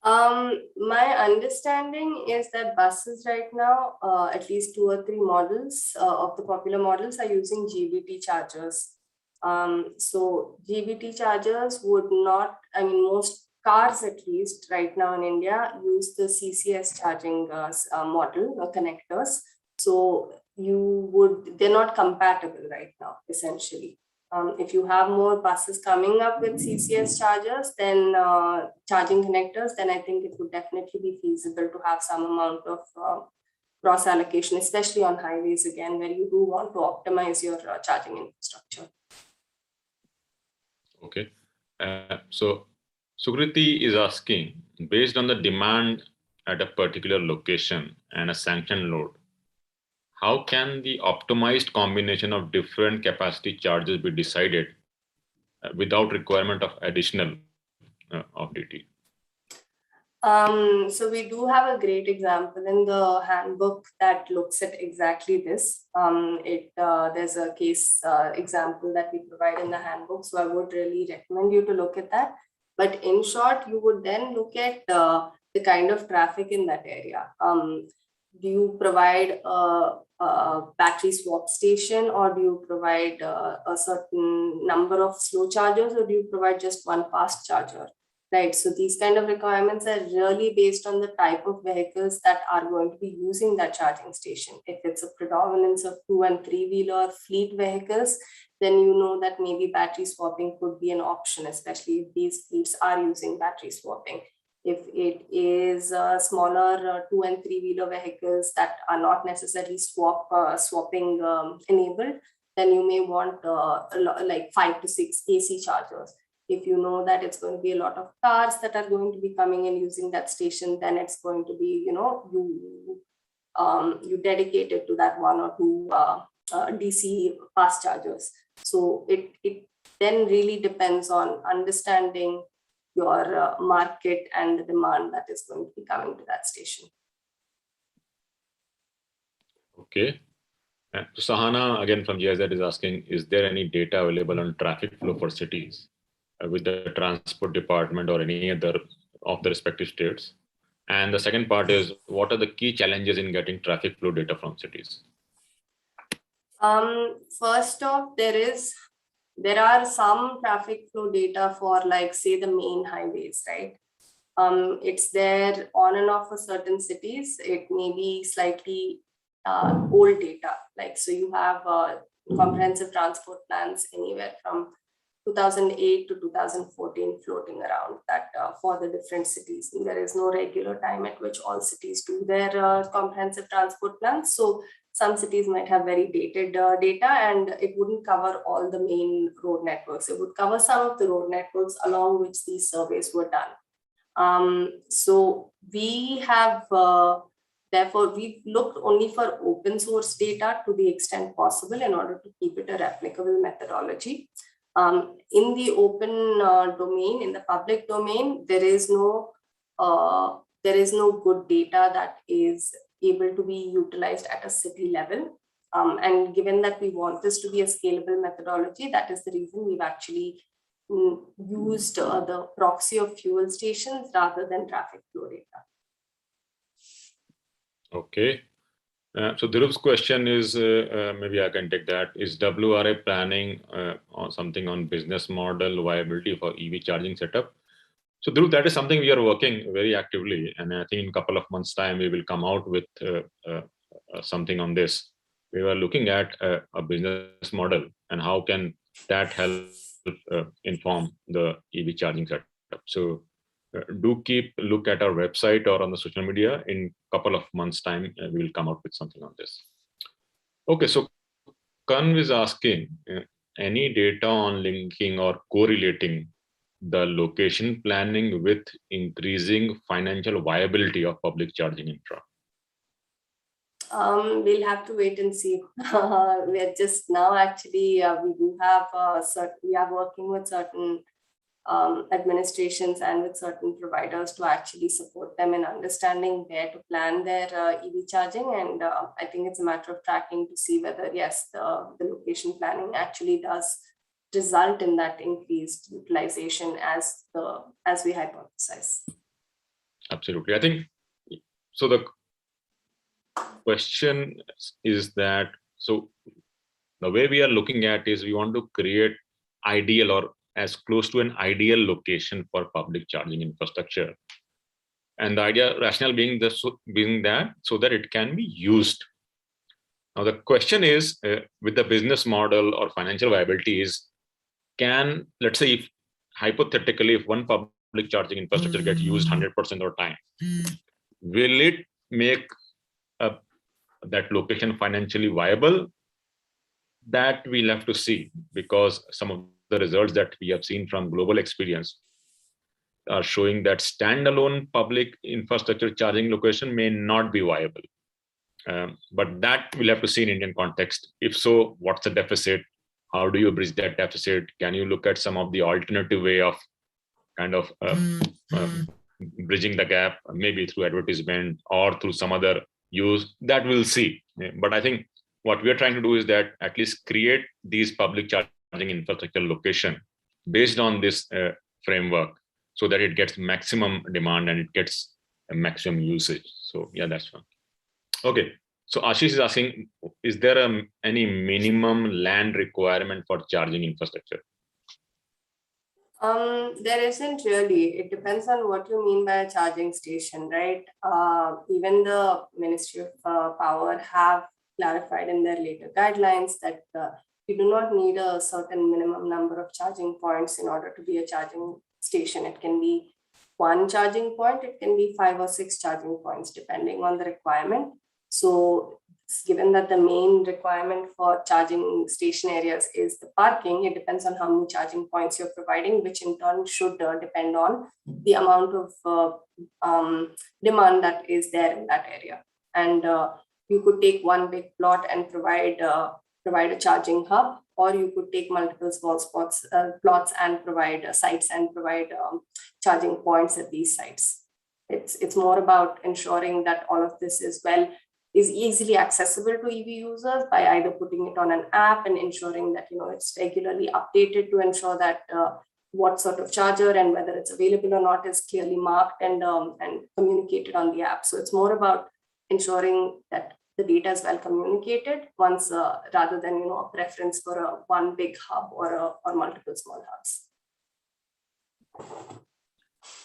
My understanding is that buses right now, at least 2 or 3 models of the popular models, are using GBT chargers. So GBT chargers would not, I mean, most cars at least right now in India use the CCS charging model or connectors. So they're not compatible right now, essentially. If you have more buses coming up with CCS chargers, then charging connectors, then I think it would definitely be feasible to have some amount of cross allocation, especially on highways again, where you do want to optimize your charging infrastructure. Okay. So Sukriti is asking, based on the demand at a particular location and a sanctioned load, how can the optimized combination of different capacity charges be decided without requirement of additional of DT? So we do have a great example in the handbook that looks at exactly this. There's a case example that we provide in the handbook, so I would really recommend you to look at that. But in short, you would then look at the kind of traffic in that area. Do you provide a battery swap station, or do you provide a certain number of slow chargers, or do you provide just one fast charger? Right. So these kind of requirements are really based on the type of vehicles that are going to be using that charging station. If it's a predominance of 2 and 3-wheeler fleet vehicles, then you know that maybe battery swapping could be an option, especially if these fleets are using battery swapping. If it is smaller 2 and 3-wheeler vehicles that are not necessarily swapping enabled, then you may want like 5 to 6 AC chargers. If you know that it's going to be a lot of cars that are going to be coming and using that station, then it's going to be, you dedicate it to that 1 or 2 DC fast chargers. So it then really depends on understanding your market and the demand that is going to be coming to that station. Okay. So Sahana, again from GIZ, is asking, is there any data available on traffic flow for cities with the transport department or any other of the respective states? And the second part is, what are the key challenges in getting traffic flow data from cities? First off, there are some traffic flow data for, like, say, the main highways, right? It's there on and off for certain cities. It may be slightly old data. Like, so you have comprehensive transport plans anywhere from 2008 to 2014 floating around that for the different cities. And there is no regular time at which all cities do their comprehensive transport plans. So some cities might have very dated data, and it wouldn't cover all the main road networks. It would cover some of the road networks along which these surveys were done. So we have, therefore, we've looked only for open source data to the extent possible in order to keep it a replicable methodology. In the open domain, in the public domain, there is no good data that is able to be utilized at a city level. And given that we want this to be a scalable methodology, that is the reason we've actually used the proxy of fuel stations rather than traffic flow data. Okay. So Dhirub's question is, maybe I can take that. Is WRI planning on something on business model viability for EV charging setup? So Dhruv, that is something we are working very actively, and I think in a couple of months' time we will come out with something on this. We were looking at a business model and how can that help inform the EV charging setup. So do keep look at our website or on the social media. In a couple of months' time, we will come out with something on this. Okay, so Kanv is asking, any data on linking or correlating the location planning with increasing financial viability of public charging infra? We'll have to wait and see. We're just now actually, we do have we are working with certain administrations and with certain providers to actually support them in understanding where to plan their EV charging. And I think it's a matter of tracking to see whether, yes, the location planning actually does result in that increased utilization as we hypothesize. Absolutely. I think, so the question is that, so the way we are looking at is we want to create ideal or as close to an ideal location for public charging infrastructure. And the idea rationale being that so that it can be used. Now the question is, with the business model or financial viability is, let's say if hypothetically if one public charging infrastructure gets used 100% of the time, will it make that location financially viable? That we'll have to see, because some of the results that we have seen from global experience are showing that standalone public infrastructure charging location may not be viable. But that we'll have to see in Indian context. If so, what's the deficit? How do you bridge that deficit? Can you look at some of the alternative way of kind of bridging the gap, maybe through advertisement or through some other use? That we'll see. But I think what we are trying to do is that at least create these public charging infrastructure location based on this framework, so that it gets maximum demand and it gets a maximum usage. So yeah, that's fine. Okay, so Ashish is asking, is there any minimum land requirement for charging infrastructure? There isn't really. It depends on what you mean by a charging station, right? Even the Ministry of Power have clarified in their later guidelines that you do not need a certain minimum number of charging points in order to be a charging station. It can be one charging point, it can be 5 or 6 charging points, depending on the requirement. So given that the main requirement for charging station areas is the parking, it depends on how many charging points you're providing, which in turn should depend on the amount of demand that is there in that area. And you could take one big plot and provide a charging hub, or you could take multiple small plots and provide sites and provide charging points at these sites. It's more about ensuring that all of this is easily accessible to EV users by either putting it on an app and ensuring that it's regularly updated to ensure that what sort of charger and whether it's available or not is clearly marked and communicated on the app. So it's more about ensuring that the data is well communicated once, rather than a preference for one big hub or multiple small hubs.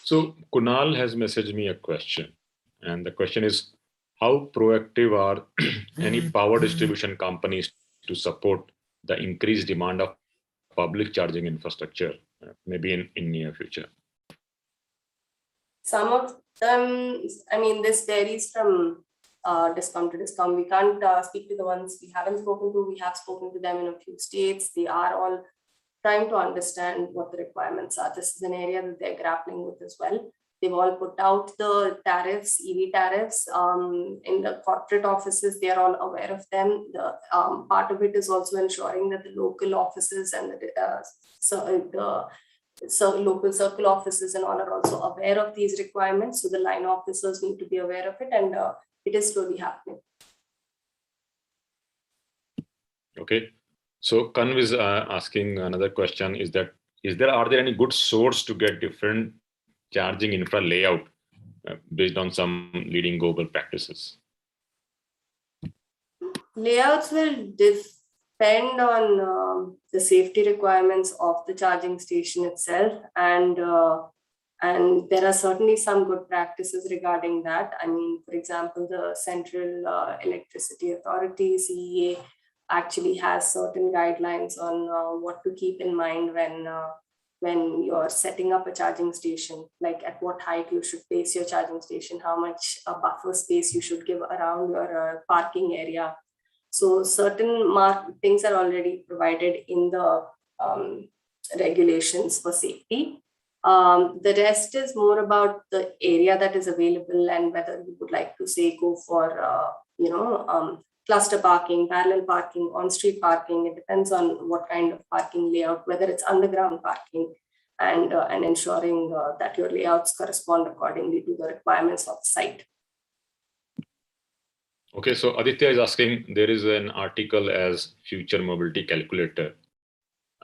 So Kunal has messaged me a question, and the question is, how proactive are any power distribution companies to support the increased demand of public charging infrastructure, maybe in near future? Some of them, this varies from discount to discount. We can't speak to the ones we haven't spoken to. We have spoken to them in a few states. They are all trying to understand what the requirements are. This is an area that they're grappling with as well. They've all put out the tariffs, EV tariffs, in the corporate offices. They are all aware of them. The part of it is also ensuring that the local offices and the local circle offices and all are also aware of these requirements. So the line officers need to be aware of it, and it is slowly happening. Okay. So Kanv is asking another question, are there any good source to get different charging infra layout based on some leading global practices? Layouts will depend on the safety requirements of the charging station itself, and there are certainly some good practices regarding that. For example, the Central Electricity Authority, CEA, actually has certain guidelines on what to keep in mind when you're setting up a charging station, like at what height you should place your charging station, how much buffer space you should give around your parking area. So certain things are already provided in the regulations for safety. The rest is more about the area that is available and whether you would like to say go for cluster parking, parallel parking, on-street parking. It depends on what kind of parking layout, whether it's underground parking, and ensuring that your layouts correspond accordingly to the requirements of the site. Okay, so Aditya is asking, there is an article as Future Mobility Calculator,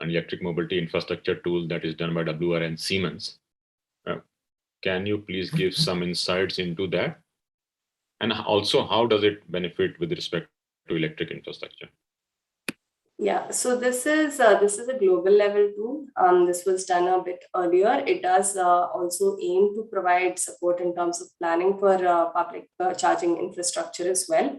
an electric mobility infrastructure tool that is done by WRI and Siemens. Can you please give some insights into that? And also, how does it benefit with respect to electric infrastructure? Yeah, so this is a global level too. This was done a bit earlier. It does also aim to provide support in terms of planning for public charging infrastructure as well.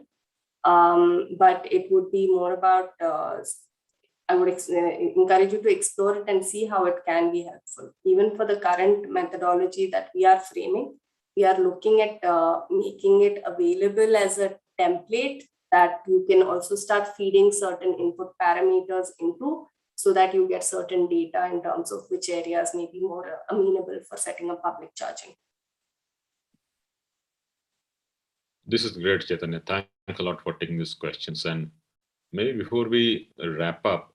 But it would be more about, I would encourage you to explore it and see how it can be helpful. Even for the current methodology that we are framing, we are looking at making it available as a template that you can also start feeding certain input parameters into, so that you get certain data in terms of which areas may be more amenable for setting up public charging. This is great, Chaitanya. Thanks a lot for taking these questions. And maybe before we wrap up,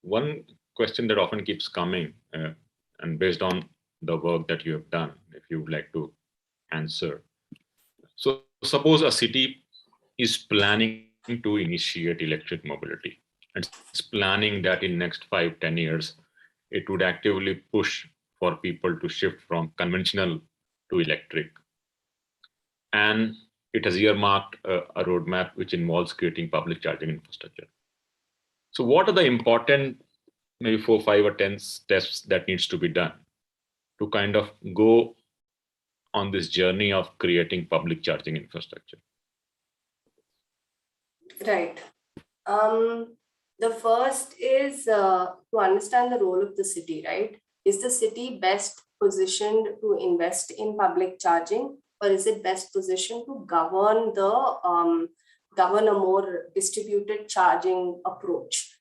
one question that often keeps coming, and based on the work that you have done, if you would like to answer. So suppose a city is planning to initiate electric mobility, and it's planning that in next 5-10 years, it would actively push for people to shift from conventional to electric. And it has earmarked a roadmap which involves creating public charging infrastructure. So what are the important, maybe 4, 5, or 10 steps that needs to be done to kind of go on this journey of creating public charging infrastructure? Right. The first is to understand the role of the city, right? Is the city best positioned to invest in public charging, or is it best positioned to govern a more distributed charging approach?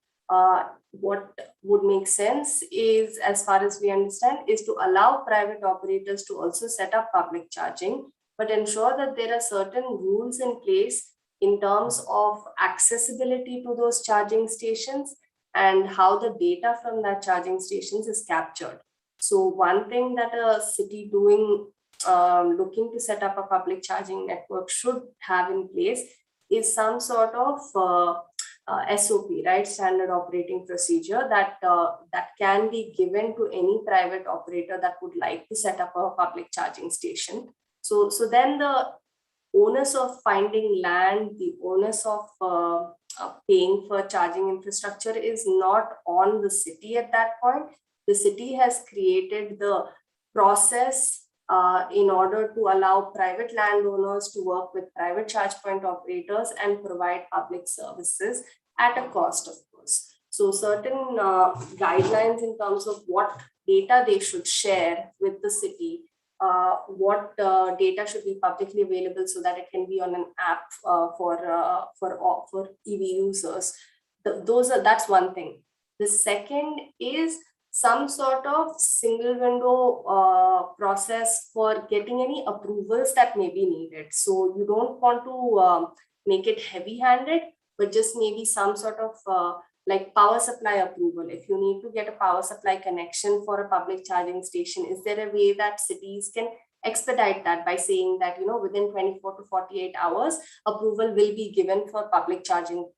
What would make sense is, as far as we understand, is to allow private operators to also set up public charging, but ensure that there are certain rules in place in terms of accessibility to those charging stations and how the data from that charging stations is captured. So one thing that a city looking to set up a public charging network should have in place is some sort of SOP, right? Standard operating procedure that can be given to any private operator that would like to set up a public charging station. So then the onus of finding land, the onus of paying for charging infrastructure is not on the city at that point. The city has created the process in order to allow private landowners to work with private charge point operators and provide public services at a cost, of course. So certain guidelines in terms of what data they should share with the city, what data should be publicly available so that it can be on an app for EV users. That's one thing. The second is some sort of single window process for getting any approvals that may be needed. So you don't want to make it heavy-handed, but just maybe some sort of like power supply approval. If you need to get a power supply connection for a public charging station, is there a way that cities can expedite that by saying that, within 24 to 48 hours, approval will be given for public charging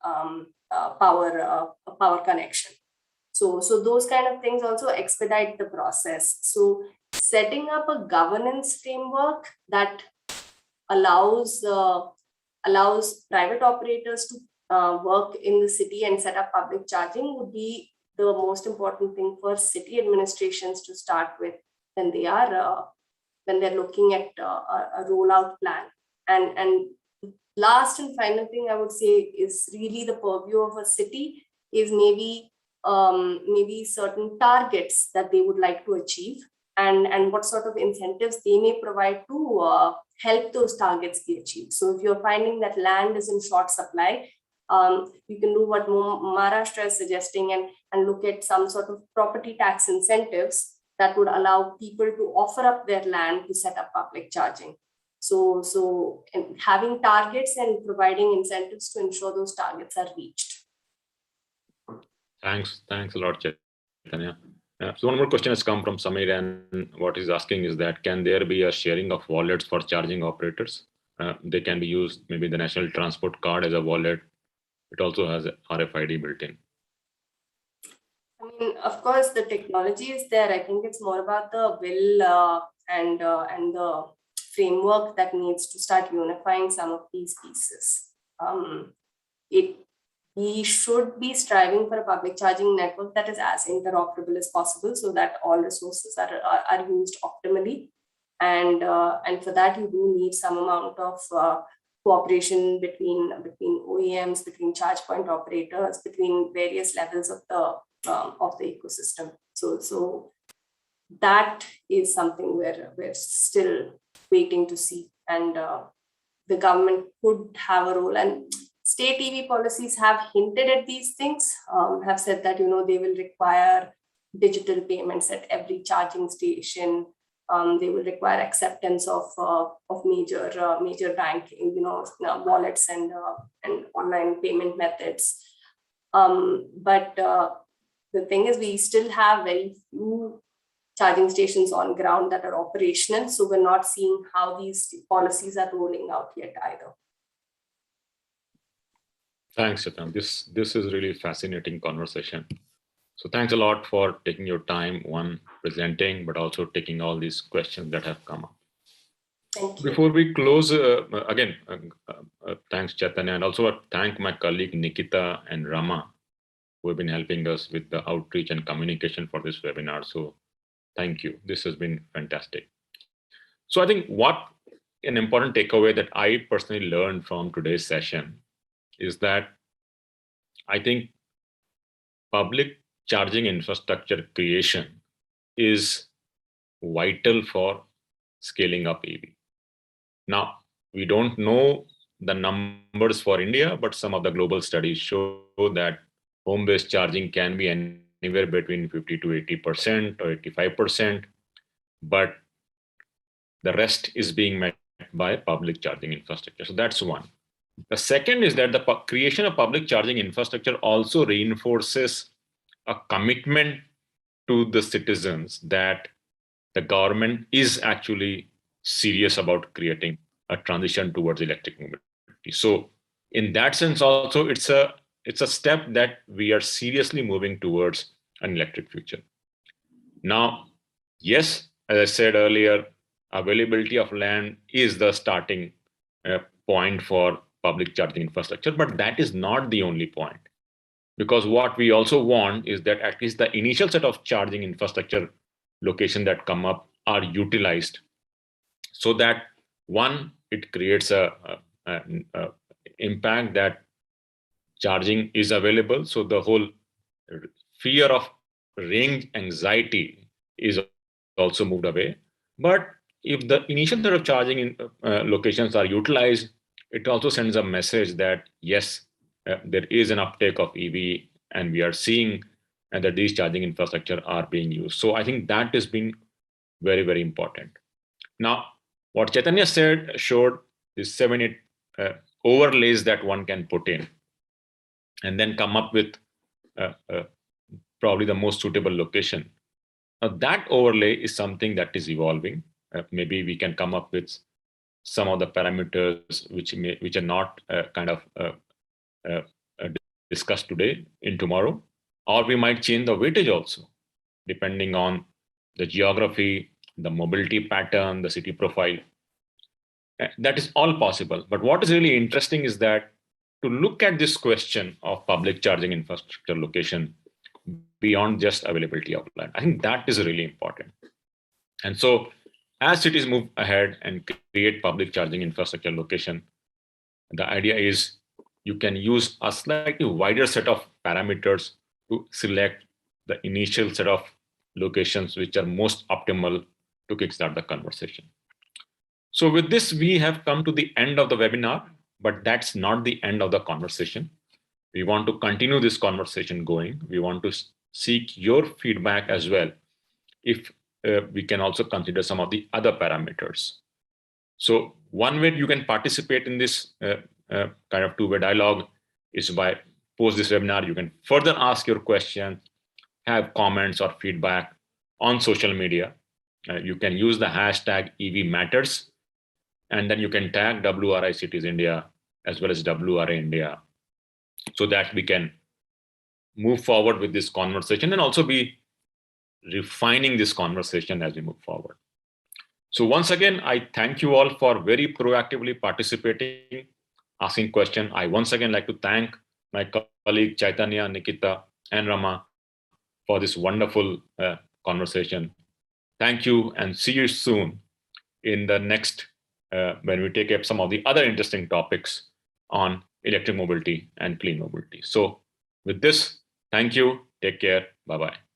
power connection? So those kind of things also expedite the process. So setting up a governance framework that allows private operators to work in the city and set up public charging would be the most important thing for city administrations to start with when they're looking at a rollout plan. And last and final thing I would say is really the purview of a city is maybe certain targets that they would like to achieve, and what sort of incentives they may provide to help those targets be achieved. So if you're finding that land is in short supply, you can do what Maharashtra is suggesting and look at some sort of property tax incentives that would allow people to offer up their land to set up public charging. So having targets and providing incentives to ensure those targets are reached. Thanks a lot, Chaitanya. So one more question has come from Samir, and what he's asking is that can there be a sharing of wallets for charging operators? They can be used, maybe the national transport card as a wallet. It also has RFID built in. I mean, of course, the technology is there. I think it's more about the will and the framework that needs to start unifying some of these pieces. we should be striving for a public charging network that is as interoperable as possible so that all resources are used optimally. And for that, you do need some amount of cooperation between OEMs, between charge point operators, between various levels of the ecosystem. So that is something where we're still waiting to see, and the government could have a role. And state EV policies have hinted at these things, have said that they will require digital payments at every charging station. They will require acceptance of major banking, wallets and online payment methods. But the thing is, we still have very few charging stations on ground that are operational. So we're not seeing how these policies are rolling out yet either. Thanks, Chetan. This is really fascinating conversation. So thanks a lot for taking your time, one, presenting, but also taking all these questions that have come up. Thank you. Before we close, again, thanks, Chaitanya, and also thank my colleague Nikita and Rama, who have been helping us with the outreach and communication for this webinar. So thank you. This has been fantastic. So I think what an important takeaway that I personally learned from today's session is that I think public charging infrastructure creation is vital for scaling up EV. Now, we don't know the numbers for India, but some of the global studies show that home-based charging can be anywhere between 50 to 80% or 85%, but the rest is being met by public charging infrastructure. So that's one. The second is that the creation of public charging infrastructure also reinforces a commitment to the citizens that the government is actually serious about creating a transition towards electric mobility. So in that sense also, it's a step that we are seriously moving towards an electric future. Now, yes, as I said earlier, availability of land is the starting point for public charging infrastructure, but that is not the only point. Because what we also want is that at least the initial set of charging infrastructure locations that come up are utilized, so that one, it creates a impact that charging is available. So the whole fear of range anxiety is also moved away. But if the initial set of charging locations are utilized, it also sends a message that yes, there is an uptake of EV, and we are seeing that these charging infrastructure are being used. So I think that has been very, very important. Now, what Chaitanya showed is 7-8 overlays that one can put in, and then come up with probably the most suitable location. Now, that overlay is something that is evolving. Maybe we can come up with some of the parameters which are not discussed today in tomorrow, or we might change the weightage also, depending on the geography, the mobility pattern, the city profile. That is all possible. But what is really interesting is that to look at this question of public charging infrastructure location beyond just availability of land, I think that is really important. And so as cities move ahead and create public charging infrastructure location, the idea is you can use a slightly wider set of parameters to select the initial set of locations which are most optimal to kickstart the conversation. So with this, we have come to the end of the webinar, but that's not the end of the conversation. We want to continue this conversation going. We want to seek your feedback as well, if we can also consider some of the other parameters. So one way you can participate in this kind of two-way dialogue is by post this webinar. You can further ask your question, have comments or feedback on social media. You can use the hashtag EV Matters, and then you can tag WRI Cities India as well as WRI India, so that we can move forward with this conversation and also be refining this conversation as we move forward. So once again, I thank you all for very proactively participating, asking questions. I once again like to thank my colleague Chaitanya, Nikita, and Rama for this wonderful conversation. Thank you, and see you soon in the next when we take up some of the other interesting topics on electric mobility and clean mobility. So with this, thank you, take care, bye-bye.